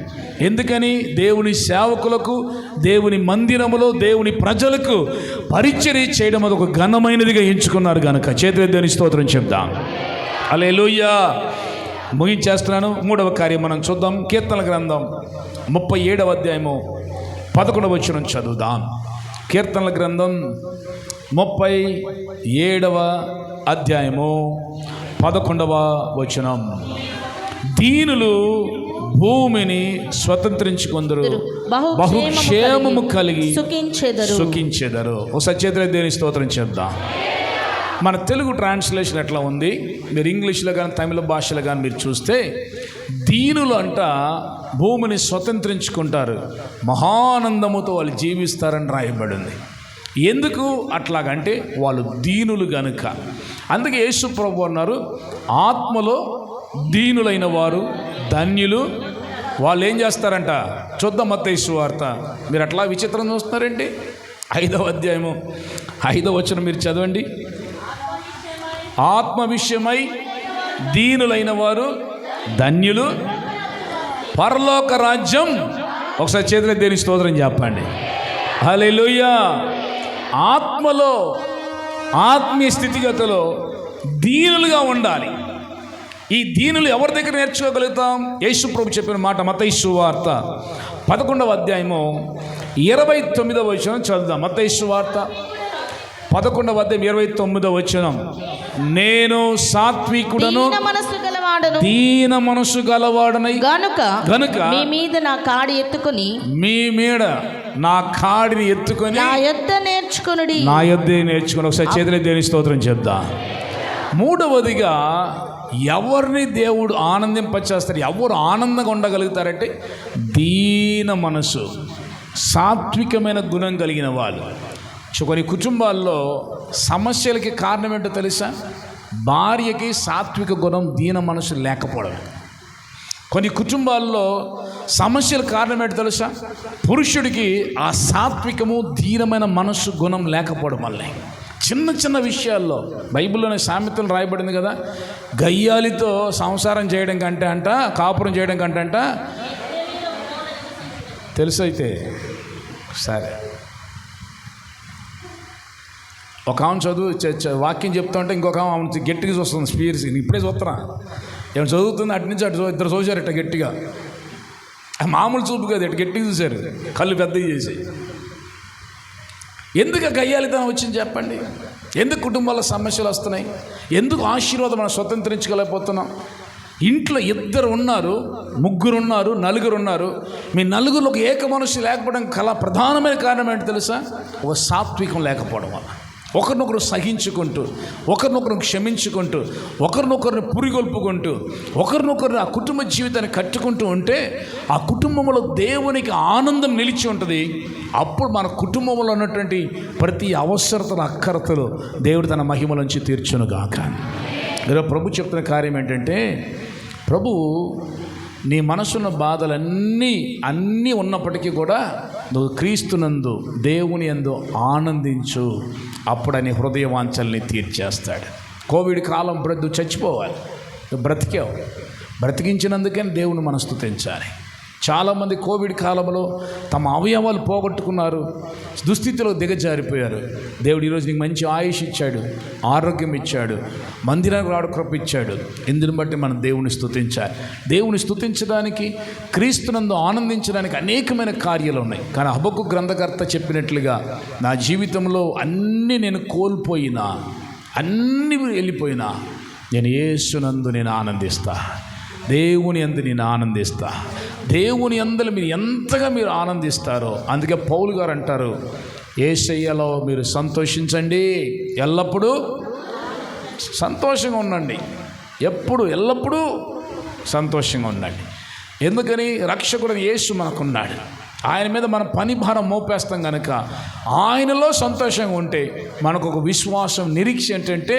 ఎందుకని? దేవుని సేవకులకు, దేవుని మందిరములో దేవుని ప్రజలకు పరిచర్య చేయడం అది ఒక ఘనమైనదిగా ఎంచుకున్నారు కనుక చేతులు దేవుని స్తోత్రం చెప్దాం. హల్లెలూయా. ముగించేస్తున్నాను. 3వ కార్యం మనం చూద్దాం. కీర్తనల గ్రంథం 37వ అధ్యాయము 11వ వచనం చదువుదాం. కీర్తనల గ్రంథం 37వ అధ్యాయము 11వ వచనం. దీనులు భూమిని స్వతంత్రించుకొందరు, బహుక్షేమము కలిగి సుఖించెదరు. ఒకసారి చేతుల దేవుని స్తోత్రం చెప్దాం. మన తెలుగు ట్రాన్స్లేషన్ ఎట్లా ఉంది? మీరు ఇంగ్లీష్లో కానీ తమిళ భాషలో కానీ మీరు చూస్తే, దీనులు అంట భూమిని స్వతంత్రించుకుంటారు, మహానందముతో వాళ్ళు జీవిస్తారని రాయబడింది. ఎందుకు అట్లాగంటే వాళ్ళు దీనులు గనుక. అందుకే యేసు ప్రభువు అన్నారు, ఆత్మలో దీనులైన వారు ధన్యులు, వాళ్ళు ఏం చేస్తారంట? చూద్దాం మత్తయి సువార్త. మీరు అట్లా విచిత్రం చూస్తున్నారండి. 5వ అధ్యాయము 5వ వచనం మీరు చదవండి. ఆత్మ విషయమై దీనులైన వారు ధన్యులు, పరలోక రాజ్యం. ఒకసారి చేతులకు దేని స్తోత్రం చెప్పండి. హల్లెలూయా. ఆత్మలో, ఆత్మీయ స్థితిగతిలో దీనులుగా ఉండాలి. ఈ దీనులు ఎవరి దగ్గర నేర్చుకోగలుగుతాం? యేసు ప్రభు చెప్పిన మాట మత్తయి సువార్త 11వ అధ్యాయము 29వ వచనం చదువుదాం. మత్తయి సువార్త 11వ అధ్యాయం 29వ వచనం. నేను సాత్వికుడను, దీన మనసు గలవాడనై గనుక మీ మీద నా కాడి ఎత్తుకొని, మీ మీద నా కాడిని ఎత్తుకొని నా యొద్ద నేర్చుకొనుడి. నా యొద్దే నేర్చుకొని. ఒకసారి చేతుల దేవుని స్తోత్రం చెప్దాం. 3వదిగా ఎవరిని దేవుడు ఆనందింపచేస్తారు, ఎవరు ఆనందంగా ఉండగలుగుతారంటే దీన మనసు, సాత్వికమైన గుణం కలిగిన వాళ్ళు. కొన్ని కుటుంబాల్లో సమస్యలకి కారణం ఏంటో తెలుసా? భార్యకి సాత్విక గుణం, దీన మనసు లేకపోవడం. కొన్ని కుటుంబాల్లో సమస్యల కారణం ఏంటో తెలుసా? పురుషుడికి ఆ సాత్వికము ధీరమైన మనస్సు గుణం లేకపోవడం వల్లే. చిన్న చిన్న విషయాల్లో బైబిల్లోనే సామెతలు రాయబడింది కదా, గయ్యాలితో సంసారం చేయడం కంటే అంట, కాపురం చేయడం కంటే అంట, తెలుసు అయితే సరే. ఒక ఆమె చదువు వాక్యం చెప్తా ఉంటే ఇంకొక ఆమె గట్టిగా చూస్తుంది, స్పీర్స్ ఇప్పుడే చూస్తున్నా ఏమైనా చదువుతుంది, అటు నుంచి అటు ఇద్దరు చూశారు ఇట్ట గట్టిగా. మామూలు చూపు కదా, ఇటు గట్టిగా చూశారు, కళ్ళు పెద్దవి చేసి. ఎందుకు గయ్యాలితనం వచ్చింది చెప్పండి? ఎందుకు కుటుంబాల సమస్యలు వస్తున్నాయి? ఎందుకు ఆశీర్వాదం మనం స్వతంత్రించుకోలేకపోతున్నాం? ఇంట్లో 2 ఉన్నారు, 3 ఉన్నారు, 4 ఉన్నారు. మీ 4 ఒక ఏక మనసు లేకపోవడం ప్రధానమైన కారణం ఏంటి తెలుసా? ఒక సాత్వికం లేకపోవడం వల్ల. ఒకరినొకరు సహించుకుంటూ, ఒకరినొకరు క్షమించుకుంటూ, ఒకరినొకరిని పురిగొల్పుకుంటూ, ఒకరినొకరిని ఆ కుటుంబ జీవితాన్ని కట్టుకుంటూ ఉంటే ఆ కుటుంబంలో దేవునికి ఆనందం నిలిచి ఉంటుంది. అప్పుడు మన కుటుంబంలో ఉన్నటువంటి ప్రతి అవసరతలు, అక్కరతలు దేవుడు తన మహిమలోంచి తీర్చునుగాక. ఈరోజు ప్రభు చెప్తున్న కార్యం ఏంటంటే, ప్రభు నీ మనసున్న బాధలన్నీ ఉన్నప్పటికీ కూడా నువ్వు క్రీస్తునందు దేవుని యందు ఆనందించు, అప్పుడు నీ హృదయ వాంఛల్ని తీర్చేస్తాడు. కోవిడ్ కాలం చచ్చిపోవాలి, నువ్వు బ్రతికావు, బ్రతికించినందుకే దేవుని మనం స్తుతించాలి. చాలామంది కోవిడ్ కాలంలో తమ అవయవాలు పోగొట్టుకున్నారు, దుస్థితిలో దిగజారిపోయారు. దేవుడు ఈరోజు నీకు మంచి ఆయుష్ ఇచ్చాడు, ఆరోగ్యం ఇచ్చాడు, మందిరానికి రాడు కృప ఇచ్చాడు. ఇందుని బట్టి మనం దేవుని స్తుతించాలి. దేవుని స్తుతించడానికి, క్రీస్తునందు ఆనందించడానికి అనేకమైన కార్యాలు ఉన్నాయి. కానీ హబక్కు గ్రంథకర్త చెప్పినట్లుగా నా జీవితంలో అన్నీ నేను కోల్పోయినా, అన్నీ వెళ్ళిపోయినా, నేను యేసునందు నేను ఆనందిస్తా, దేవుని యందు నేను ఆనందిస్తా. దేవుని యందు మీరు ఎంతగా మీరు ఆనందిస్తారో, అందుకే పౌలు గారు అంటారు, యేసయ్యలో మీరు సంతోషించండి, ఎల్లప్పుడూ సంతోషంగా ఉండండి, ఎల్లప్పుడూ సంతోషంగా ఉండండి. ఎందుకని? రక్షకుడు యేసు మనకున్నాడు, ఆయన మీద మన పని భారం మోపేస్తాం కనుక ఆయనలో సంతోషంగా ఉంటే మనకు ఒక విశ్వాసం, నిరీక్ష ఏంటంటే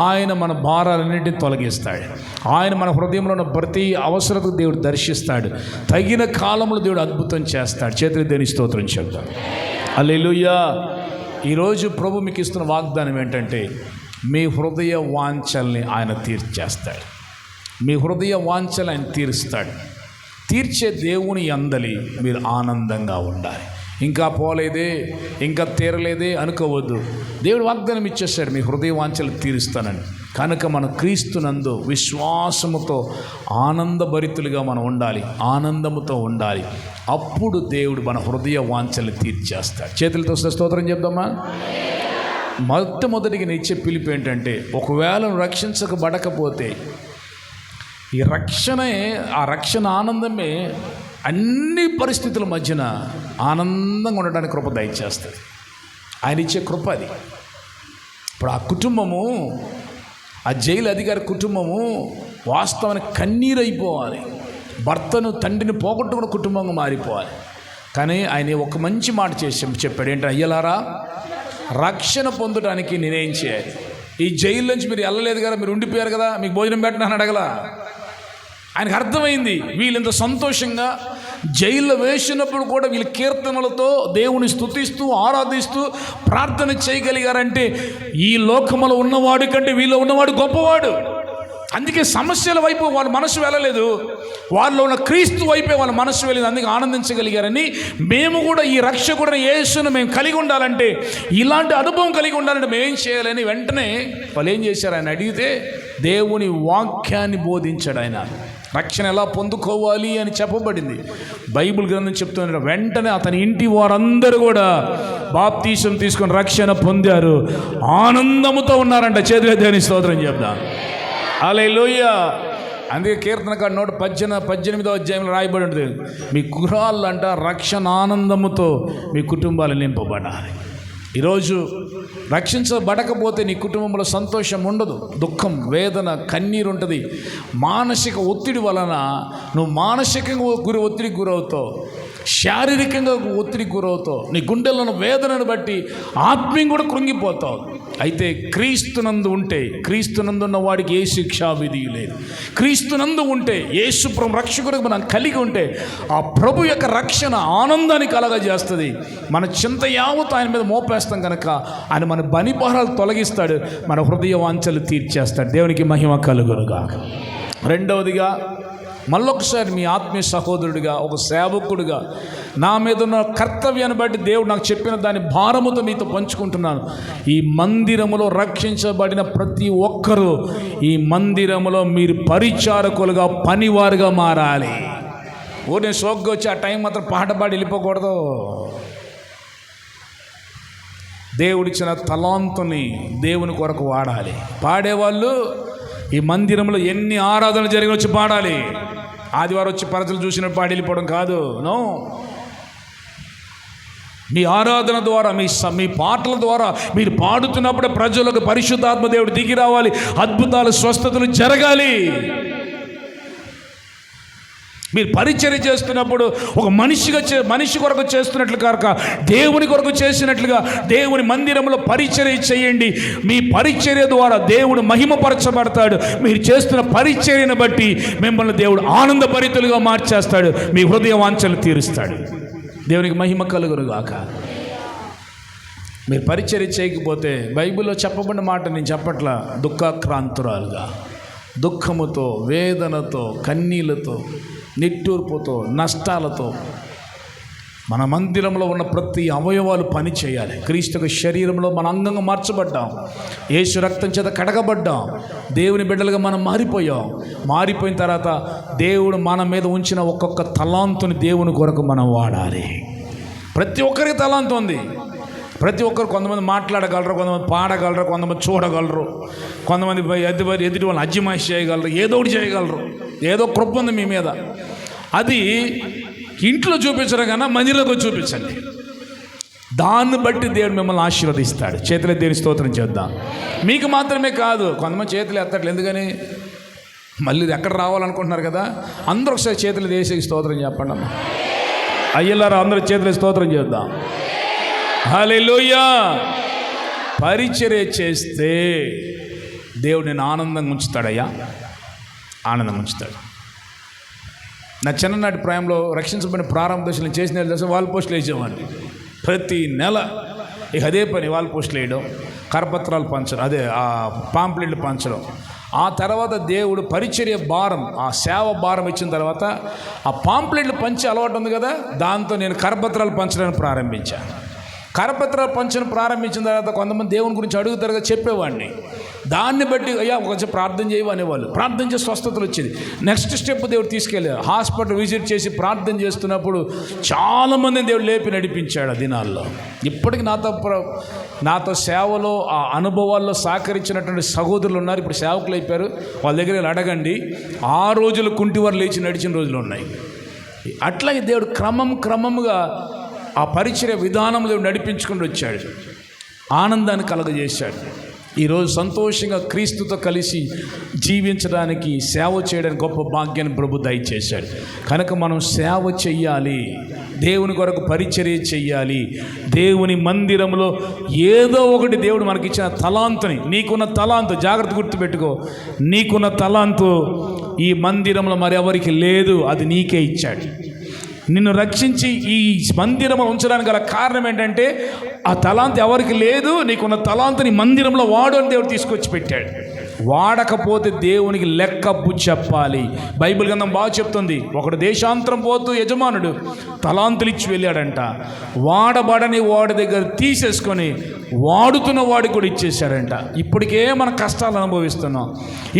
ఆయన మన భారాలన్నింటినీ తొలగిస్తాడు. ఆయన మన హృదయంలో ఉన్న ప్రతి అవసరతకు దేవుడు దర్శిస్తాడు. తగిన కాలంలో దేవుడు అద్భుతం చేస్తాడు. చేతులు దేవుని స్తోత్రం చెప్తాం. హల్లెలూయా. ఈరోజు ప్రభు మీకు ఇస్తున్న వాగ్దానం ఏంటంటే, మీ హృదయ వాంఛల్ని ఆయన తీర్చేస్తాడు. మీ హృదయ వాంఛలు ఆయన తీరుస్తాడు. తీర్చే దేవుని యందలి మీరు ఆనందంగా ఉండాలి. ఇంకా పోలేదే, ఇంకా తీరలేదే అనుకోవద్దు. దేవుడు వాగ్దానం ఇచ్చేస్తాడు, మీ హృదయ వాంఛలు తీరుస్తానని. కనుక మన క్రీస్తునందు విశ్వాసముతో ఆనందభరితులుగా మనం ఉండాలి, ఆనందముతో ఉండాలి. అప్పుడు దేవుడు మన హృదయ వాంఛలు తీర్చేస్తాడు. చేతులతో స్తోత్రం చెప్దామా? మొట్టమొదటిగా నేను ఇచ్చే పిలుపు ఏంటంటే, ఒకవేళ రక్షించబడకపోతే ఈ ఆ రక్షణ ఆనందమే అన్ని పరిస్థితుల మధ్యన ఆనందంగా ఉండడానికి కృప దయచేస్తుంది. ఆయన ఇచ్చే కృప అది. ఇప్పుడు ఆ కుటుంబము, ఆ జైలు అధికారి కుటుంబము వాస్తవానికి కన్నీరైపోవాలి, భర్తను తండ్రిని పోగొట్టుకున్న కుటుంబంగా మారిపోవాలి. కానీ ఆయన ఒక మంచి మాట చెప్పాడు, ఏంటంటే, అయ్యలారా, రక్షణ పొందడానికి నేనేం చేయాలి? ఈ జైలు నుంచి మీరు వెళ్ళలేదు కదా, మీరు ఉండిపోయారు కదా, మీకు భోజనం పెట్టిన అడగలా. ఆయనకు అర్థమైంది, వీళ్ళంత సంతోషంగా జైల్లో వేసినప్పుడు కూడా వీళ్ళ కీర్తనలతో దేవుని స్తుతిస్తూ ఆరాధిస్తూ ప్రార్థన చేయగలిగారంటే ఈ లోకములో ఉన్నవాడు కంటే వీళ్ళు ఉన్నవాడు గొప్పవాడు. అందుకే సమస్యల వైపు వాళ్ళ మనసు వెళ్ళలేదు, వాళ్ళలో ఉన్న క్రీస్తు వైపే వాళ్ళ మనసు వెళ్ళింది. అందుకే ఆనందించగలిగారని, మేము కూడా ఈ రక్షకుడైన యేసును మేము కలిగి ఉండాలంటే, ఇలాంటి అనుభవం కలిగి ఉండాలంటే మేము ఏం చేయాలని వెంటనే వాళ్ళు ఏం చేశారు? ఆయన అడిగితే దేవుని వాక్యాన్ని బోధించాడు. ఆయన రక్షణ ఎలా పొందుకోవాలి అని చెప్పబడింది. బైబిల్ గ్రంథం చెప్తున్న వెంటనే అతని ఇంటి వారందరూ కూడా బాప్తీసం తీసుకొని రక్షణ పొందారు, ఆనందముతో ఉన్నారంట. చేతుల దేవుని స్తోత్రం చెప్దాం. హల్లెలూయా. అందుకే కీర్తనకారుడు 118వ అధ్యాయంలో రాయబడి ఉంటుంది, మీ గృహాలంట రక్షణ ఆనందముతో మీ కుటుంబాలు నింపబడాలి. ఈరోజు రక్షించబడకపోతే నీ కుటుంబంలో సంతోషం ఉండదు, దుఃఖం, వేదన, కన్నీరు ఉంటుంది. మానసిక ఒత్తిడి వలన నువ్వు మానసికంగా ఒత్తిడికి గురవుతావు. శారీరకంగా ఒత్తిడి గురవుతావు, నీ గుండెలను వేదనను బట్టి ఆత్మీయం కూడా కృంగిపోతావు. అయితే క్రీస్తునందు ఉంటే, క్రీస్తునందున్న వాడికి ఏ శిక్షా విధి లేదు. క్రీస్తునందు ఉంటే, యేసు ప్రభు రక్షకుడికి మనం కలిగి ఉంటే ఆ ప్రభు యొక్క రక్షణ ఆనందాన్ని కలగజేస్తుంది. మన చింత యావత్తు ఆయన మీద మోపేస్తాం కనుక ఆయన మన బనిభారాలు తొలగిస్తాడు, మన హృదయ వాంఛలు తీర్చేస్తాడు. దేవునికి మహిమ కలుగునుగాక. రెండవదిగా, మళ్ళొకసారి మీ ఆత్మీయ సహోదరుడిగా, ఒక సేవకుడిగా నా మీద ఉన్న కర్తవ్యాన్ని బట్టి దేవుడు నాకు చెప్పిన దాని భారముతో మీతో పంచుకుంటున్నాను. ఈ మందిరములో రక్షించబడిన ప్రతి ఒక్కరూ ఈ మందిరములో మీరు పరిచారకులుగా, పనివారుగా మారాలి. నేను సోగ్గా వచ్చి ఆ టైం మాత్రం పాట పాడి వెళ్ళిపోకూడదు. దేవుడిచ్చిన తలాంతుని దేవుని కొరకు వాడాలి. పాడేవాళ్ళు ఈ మందిరంలో ఎన్ని ఆరాధనలు జరిగి వచ్చి పాడాలి. ఆదివారం వచ్చి ప్రజలు చూసినట్టు పాడి వెళ్ళిపోవడం కాదు. నో, మీ ఆరాధన ద్వారా, మీ పాటల ద్వారా మీరు పాడుతున్నప్పుడే ప్రజలకు పరిశుద్ధాత్మ దేవుడు దిగి రావాలి, అద్భుతాలు, స్వస్థతలు జరగాలి. మీరు పరిచర్య చేస్తున్నప్పుడు ఒక మనిషి కొరకు చేస్తున్నట్లు కాక దేవుని కొరకు చేసినట్లుగా దేవుని మందిరంలో పరిచర్య చేయండి. మీ పరిచర్య ద్వారా దేవుడు మహిమపరచబడతాడు. మీరు చేస్తున్న పరిచర్యను బట్టి మిమ్మల్ని దేవుడు ఆనందభరితులుగా మార్చేస్తాడు, మీ హృదయ వాంఛలు తీరుస్తాడు. దేవునికి మహిమ కలుగునుగాక. మీరు పరిచర్య చేయకపోతే బైబిల్లో చెప్పబడిన మాట నేను చెప్పట్లా, దుఃఖాక్రాంతురాలుగా, దుఃఖముతో, వేదనతో, కన్నీళ్లతో, నిట్టూర్పుతో, నష్టాలతో మన మందిరంలో ఉన్న ప్రతి అవయవాలు పని చేయాలి. క్రీస్తు శరీరంలో మన అంగంగా మార్చబడ్డాం, యేసు రక్తం చేత కడగబడ్డాం, దేవుని బిడ్డలుగా మనం మారిపోయిన తర్వాత దేవుడు మన మీద ఉంచిన ఒక్కొక్క తలాంతుని దేవుని కొరకు మనం వాడాలి. ప్రతి ఒక్కరికి తలాంతు ఉంది. ప్రతి ఒక్కరు, కొంతమంది మాట్లాడగలరు, కొంతమంది పాడగలరు, కొంతమంది చూడగలరు, కొంతమంది ఎదుటి వాళ్ళని అజ్జిమాయిష్ చేయగలరు, ఏదో ఒకటి చేయగలరు. ఏదో కృప ఉంది మీ మీద. అది ఇంట్లో చూపించడం కన్నా మందిరంలో చూపించండి. దాన్ని బట్టి దేవుడు మిమ్మల్ని ఆశీర్వదిస్తాడు. చేతులు దేవుని స్తోత్రం చేద్దాం. మీకు మాత్రమే కాదు, కొంతమంది చేతులు ఎత్తట్లు. ఎందుకని? మళ్ళీ ఎక్కడ రావాలనుకుంటున్నారు కదా. అందరూ ఒకసారి చేతులు వేసి స్తోత్రం చెప్పండి అమ్మా. అయ్యలారా అందరూ చేతులు స్తోత్రం చేద్దాం. హల్లెలూయా. పరిచర్య చేస్తే దేవుడు నేను ఆనందంగా ఉంచుతాడయ్యా, ఆనందంగా ఉంచుతాడు. నా చిన్ననాటి ప్రాయంలో రక్షించబడిన ప్రారంభ దశలు నేను చేసిన దశ వాల్ పోస్టులు వేసేవాడిని. ప్రతి నెల ఇక అదే పని, వాల్ పోస్టులు వేయడం, కరపత్రాలు పంచడం, అదే ఆ పాంప్లెట్లు పంచడం. ఆ తర్వాత దేవుడు పరిచర్య భారం, ఆ సేవ భారం ఇచ్చిన తర్వాత ఆ పాంప్లెట్లు పంచే అలవాటు ఉంది కదా, దాంతో నేను కరపత్రాలు పంచడానికి ప్రారంభించాను. కరపత్రాలు పంచడం ప్రారంభించిన తర్వాత కొంతమంది దేవుని గురించి అడుగుతారుగా, చెప్పేవాడిని. దాన్ని బట్టి అయ్యా కొంచెం ప్రార్థన చేయమనేవాళ్ళు. ప్రార్థన చేసి స్వస్థతలు వచ్చేది. నెక్స్ట్ స్టెప్ దేవుడు తీసుకెళ్ళారు. హాస్పిటల్ విజిట్ చేసి ప్రార్థన చేస్తున్నప్పుడు చాలామందిని దేవుడు లేపి నడిపించాడు ఆ దినాల్లో. ఇప్పటికి నాతో సేవలో ఆ అనుభవాల్లో సహకరించినటువంటి సహోదరులు ఉన్నారు. ఇప్పుడు సేవకులు అయిపోయారు. వాళ్ళ దగ్గర అడగండి. ఆ రోజులు కుంటివారు లేచి నడిచిన రోజులు ఉన్నాయి. అట్లాగే దేవుడు క్రమంగా ఆ పరిచర్య విధానంలో నడిపించుకుంటూ వచ్చాడు, ఆనందాన్ని కలగజేశాడు. ఈరోజు సంతోషంగా క్రీస్తుతో కలిసి జీవించడానికి, సేవ చేయడానికి గొప్ప భాగ్యాన్ని ప్రభు దయచేశాడు. కనుక మనం సేవ చెయ్యాలి, దేవుని కొరకు పరిచర్య చెయ్యాలి. దేవుని మందిరంలో ఏదో ఒకటి దేవుడు మనకిచ్చిన తలాంతుని, నీకున్న తలాంతు జాగ్రత్త గుర్తుపెట్టుకో. నీకున్న తలాంతు ఈ మందిరంలో మరెవరికి లేదు, అది నీకే ఇచ్చాడు. నిన్ను రక్షించి ఈ మందిరంలో ఉంచడానికి గల కారణం ఏంటంటే ఆ తలాంతు ఎవరికి లేదు, నీకున్న తలాంతుని మందిరంలో వాడు అని దేవుడు తీసుకొచ్చి పెట్టాడు. వాడకపోతే దేవునికి లెక్కపు చెప్పాలి. బైబిల్ గ్రంథం బాగా చెప్తుంది. ఒకడు దేశాంతరం పోతూ యజమానుడు తలాంతులు ఇచ్చి వెళ్ళాడంట. వాడబడని వాడి దగ్గర తీసేసుకొని వాడుతున్న వాడికి కూడా ఇచ్చేశాడంట. ఇప్పటికే మన కష్టాలు అనుభవిస్తున్నాం,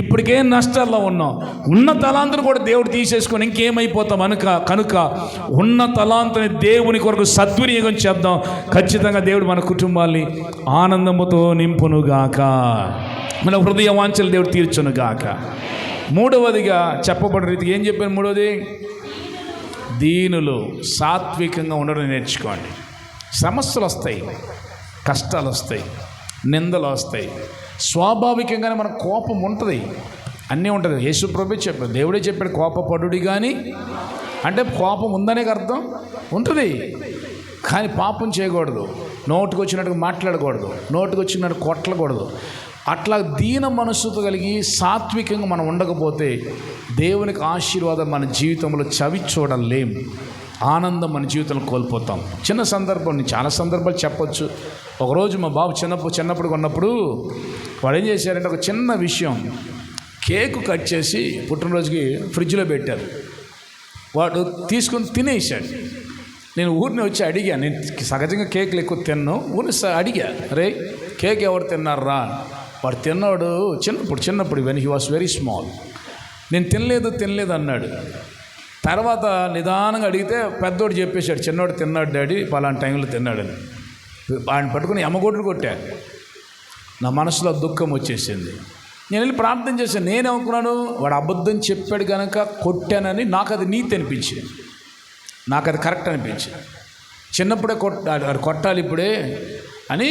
ఇప్పటికే నష్టాల్లో ఉన్నాం. ఉన్న తలాంతును కూడా దేవుడు తీసేసుకొని ఇంకేమైపోతాం కనుక ఉన్న తలాంతుని దేవుని కొరకు సద్వినియోగం చేద్దాం. ఖచ్చితంగా దేవుడు మన కుటుంబాల్ని ఆనందముతో నింపునుగాక, మన హృదయ వాంఛలు దేవుడు తీర్చునుగాక. మూడవదిగా చెప్పబడిన రీతికి ఏం చెప్పాను? మూడవది, దీనులు సాత్వికంగా ఉండడం నేర్చుకోండి. సమస్యలు వస్తాయి, కష్టాలు వస్తాయి, నిందలు వస్తాయి. స్వాభావికంగానే మన కోపం ఉంటుంది, అన్నీ ఉంటుంది. యేసు ప్రభువే చెప్పాడు, దేవుడే చెప్పాడు, కోపపడుడి కానీ అంటే కోపం ఉందనే అర్థం ఉంటుంది, కానీ పాపం చేయకూడదు, నోటికి వచ్చినట్టుగా మాట్లాడకూడదు, నోటికి వచ్చినట్టు కొట్టకూడదు. అట్లా దీన మనస్సుతో కలిగి సాత్వికంగా మనం ఉండకపోతే దేవునికి ఆశీర్వాదం మన జీవితంలో చవి చూడలేం, ఆనందం మన జీవితంలో కోల్పోతాం. చిన్న సందర్భం, చాలా సందర్భాలు చెప్పొచ్చు. ఒకరోజు మా బాబు చిన్నప్పుడు ఉన్నప్పుడు వాడు ఏం చేశారంటే, ఒక చిన్న విషయం, కేకు కట్ చేసి పుట్టినరోజుకి ఫ్రిడ్జ్లో పెట్టారు. వాడు తీసుకొని తినేసాడు. నేను ఊరిని వచ్చి అడిగా, నేను సహజంగా కేకులు ఎక్కువ తిన్నాను, ఊరిని అడిగా, రే కేక్ ఎవరు తిన్నారా? వాడు తిన్నాడు చిన్నప్పుడు when he was very small. నేను తినలేదు అన్నాడు. తర్వాత నిదానంగా అడిగితే పెద్దోడు చెప్పేశాడు, చిన్నోడు తిన్నాడు డాడీ, పలానా టైంలో తిన్నాడని. ఆయన పట్టుకుని ఎమ్మగొడ్డు కొట్టాను. నా మనసులో దుఃఖం వచ్చేసింది. నేను వెళ్ళి ప్రార్థన చేశాను. నేనేమనుకున్నాను, వాడు అబద్ధం చెప్పాడు కనుక కొట్టానని నాకు అది నీతి అనిపించింది, నాకు అది కరెక్ట్ అనిపించింది. చిన్నప్పుడే కొట్టాలి ఇప్పుడే అని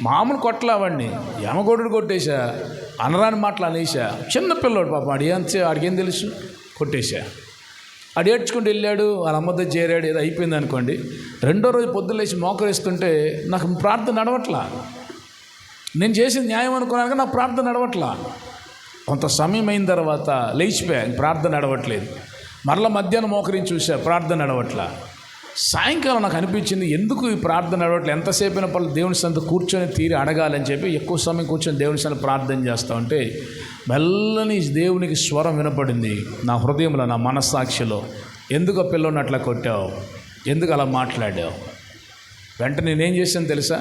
మామూలు కొట్టలేవాడిని, ఎమగొడ్డు కొట్టేశా, అనరాని మాటలు అనేసా. చిన్నపిల్లోడు పాపం, ఆడికేం తెలుసు, కొట్టేశా. ఆడు ఏడ్చుకుంటూ వెళ్ళాడు, వాళ్ళ అమ్మతో చేరాడు, ఏదో అయిపోయింది అనుకోండి. రెండో రోజు పొద్దున్న లేచి మోకరిస్తుంటే నాకు ప్రార్థన నడవట్లా. నేను చేసింది న్యాయం అనుకున్నాను, నాకు ప్రార్థన నడవట్లా. కొంత సమయం అయిన తర్వాత లేచిపోయా, ప్రార్థన నడవట్లేదు. మరలా మధ్యాహ్నం మోకరించి చూసా, ప్రార్థన నడవట్లా. సాయంకాలం నాకు అనిపించింది, ఎందుకు ఈ ప్రార్థన నడవట్లేదు, ఎంతసేపు అయిన పనులు దేవుని సంత కూర్చొని తీరి అడగాలని చెప్పి ఎక్కువ సమయం కూర్చొని దేవుని సంత ప్రార్థన చేస్తూ ఉంటే మెల్లని దేవునికి స్వరం వినపడింది నా హృదయంలో, నా మనస్సాక్షిలో. ఎందుకు ఆ పిల్లోని అట్లా కొట్టావు, ఎందుకు అలా మాట్లాడావు? వెంటనే నేనేం చేశాను తెలుసా,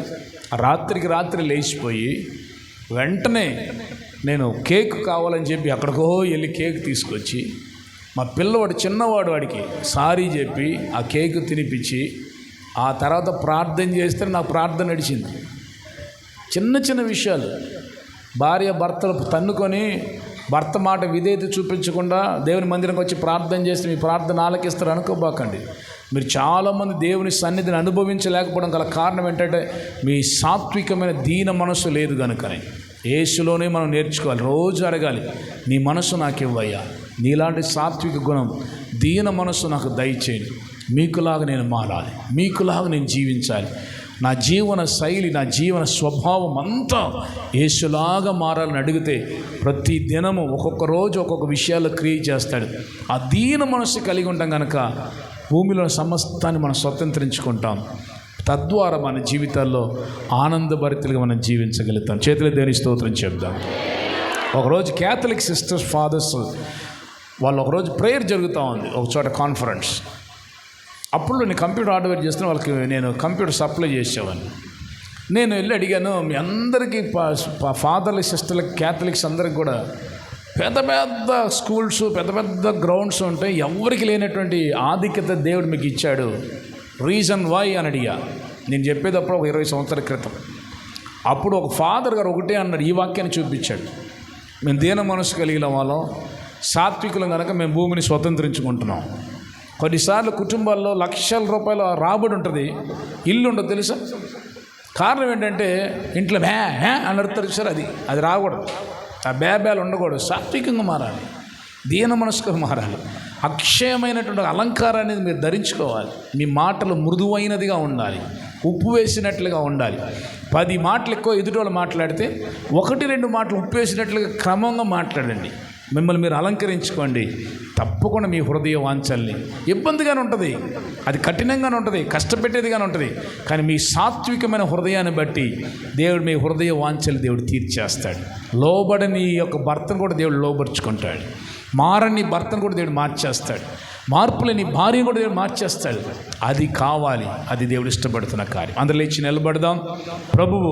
రాత్రికి రాత్రి లేచిపోయి వెంటనే నేను కేక్ కావాలని చెప్పి అక్కడికో వెళ్ళి కేక్ తీసుకొచ్చి మా పిల్లవాడు చిన్నవాడు, వాడికి సారీ చెప్పి ఆ కేక్ తినిపించి ఆ తర్వాత ప్రార్థన చేస్తే నాకు ప్రార్థన నడిచింది. చిన్న చిన్న విషయాలు, భార్య భర్తలు తన్నుకొని భర్త మాట విధేయత చూపించకుండా దేవుని మందిరంకి వచ్చి ప్రార్థన చేస్తే మీ ప్రార్థన ఆలకిస్తారు అనుకోబాకండి. మీరు చాలామంది దేవుని సన్నిధిని అనుభవించలేకపోవడం గల కారణం ఏంటంటే మీ సాత్వికమైన దీన మనసు లేదు కనుకనే. యేసులోనే మనం నేర్చుకోవాలి, రోజు అడగాలి, నీ మనసు నాకు ఇవ్వయ్యా, నీలాంటి సాత్విక గుణం, దీన మనసు నాకు దయచేయండి, మీకులాగా నేను మారాలి, మీకులాగా నేను జీవించాలి, నా జీవన శైలి, నా జీవన స్వభావం అంతా యేసులాగా మారాలని అడిగితే ప్రతి దినము ఒక్కొక్క రోజు ఒక్కొక్క విషయాల్లో క్రియేట్ చేస్తాడు. ఆ దీన మనసు కలిగి ఉంటాం కనుక భూమిలో సమస్తాన్ని మనం స్వతంత్రించుకుంటాం. తద్వారా మన జీవితాల్లో ఆనందభరితులుగా మనం జీవించగలుగుతాం. చేతుల దేవుని స్తోత్రం చెప్దాం. ఒకరోజు క్యాథలిక్ సిస్టర్స్ ఫాదర్స్ వాళ్ళు ఒకరోజు ప్రేయర్ జరుగుతూ ఉంది ఒక చోట, కాన్ఫరెన్స్. అప్పుడు నేను కంప్యూటర్ హార్డ్వేర్ చేస్తున్న వాళ్ళకి నేను కంప్యూటర్ సప్లై చేసేవాడిని. నేను వెళ్ళి అడిగాను, మీ అందరికీ ఫాదర్ల సిస్టర్లకి క్యాథలిక్స్ అందరికి కూడా పెద్ద పెద్ద స్కూల్స్, పెద్ద పెద్ద గ్రౌండ్స్ ఉంటాయి, ఎవరికి లేనటువంటి ఆధిక్యత దేవుడు మీకు ఇచ్చాడు, రీజన్ వై అని అడిగా. నేను చెప్పేటప్పుడు ఒక 20 సంవత్సరాల క్రితం. అప్పుడు ఒక ఫాదర్ గారు ఒకటే అన్నాడు, ఈ వాక్యాన్ని చూపించాడు. మేము దీన మనసు కలిగిన వాళ్ళం, సాత్వికులం కనుక మేము భూమిని స్వతంత్రించుకుంటున్నాం. కొన్నిసార్లు కుటుంబాల్లో లక్షల రూపాయల రాబడి ఉంటుంది, ఇల్లు ఉండదు తెలుసా. కారణం ఏంటంటే ఇంట్లో బ్యా అని అడుగుతారు సార్, అది రాకూడదు, ఆ బ్యాలు ఉండకూడదు. సాత్వికంగా మారాలి, దీన మనసుగా మారాలి, అక్షయమైనటువంటి అలంకారాన్ని మీరు ధరించుకోవాలి. మీ మాటలు మృదువైనదిగా ఉండాలి, ఉప్పు వేసినట్లుగా ఉండాలి. 10 మాటలు ఎక్కువ ఎదుటి మాట్లాడితే 1-2 మాటలు ఉప్పు వేసినట్లుగా క్రమంగా మాట్లాడండి. మిమ్మల్ని మీరు అలంకరించుకోండి. తప్పకుండా మీ హృదయ వాంఛల్ని, ఇబ్బందిగానే ఉంటుంది, అది కఠినంగానే ఉంటుంది, కష్టపెట్టేదిగానే ఉంటుంది, కానీ మీ సాత్వికమైన హృదయాన్ని బట్టి దేవుడు మీ హృదయ వాంఛలు దేవుడు తీర్చేస్తాడు. లోబడని యొక్క భర్తను కూడా దేవుడు లోబరుచుకుంటాడు, మారని భర్తను కూడా దేవుడు మార్చేస్తాడు, మార్పులేని భార్యను కూడా దేవుడు మార్చేస్తాడు. అది కావాలి, అది దేవుడు ఇష్టపడుతున్న కార్యం. అందరూ లేచి నిలబడదాం. ప్రభువు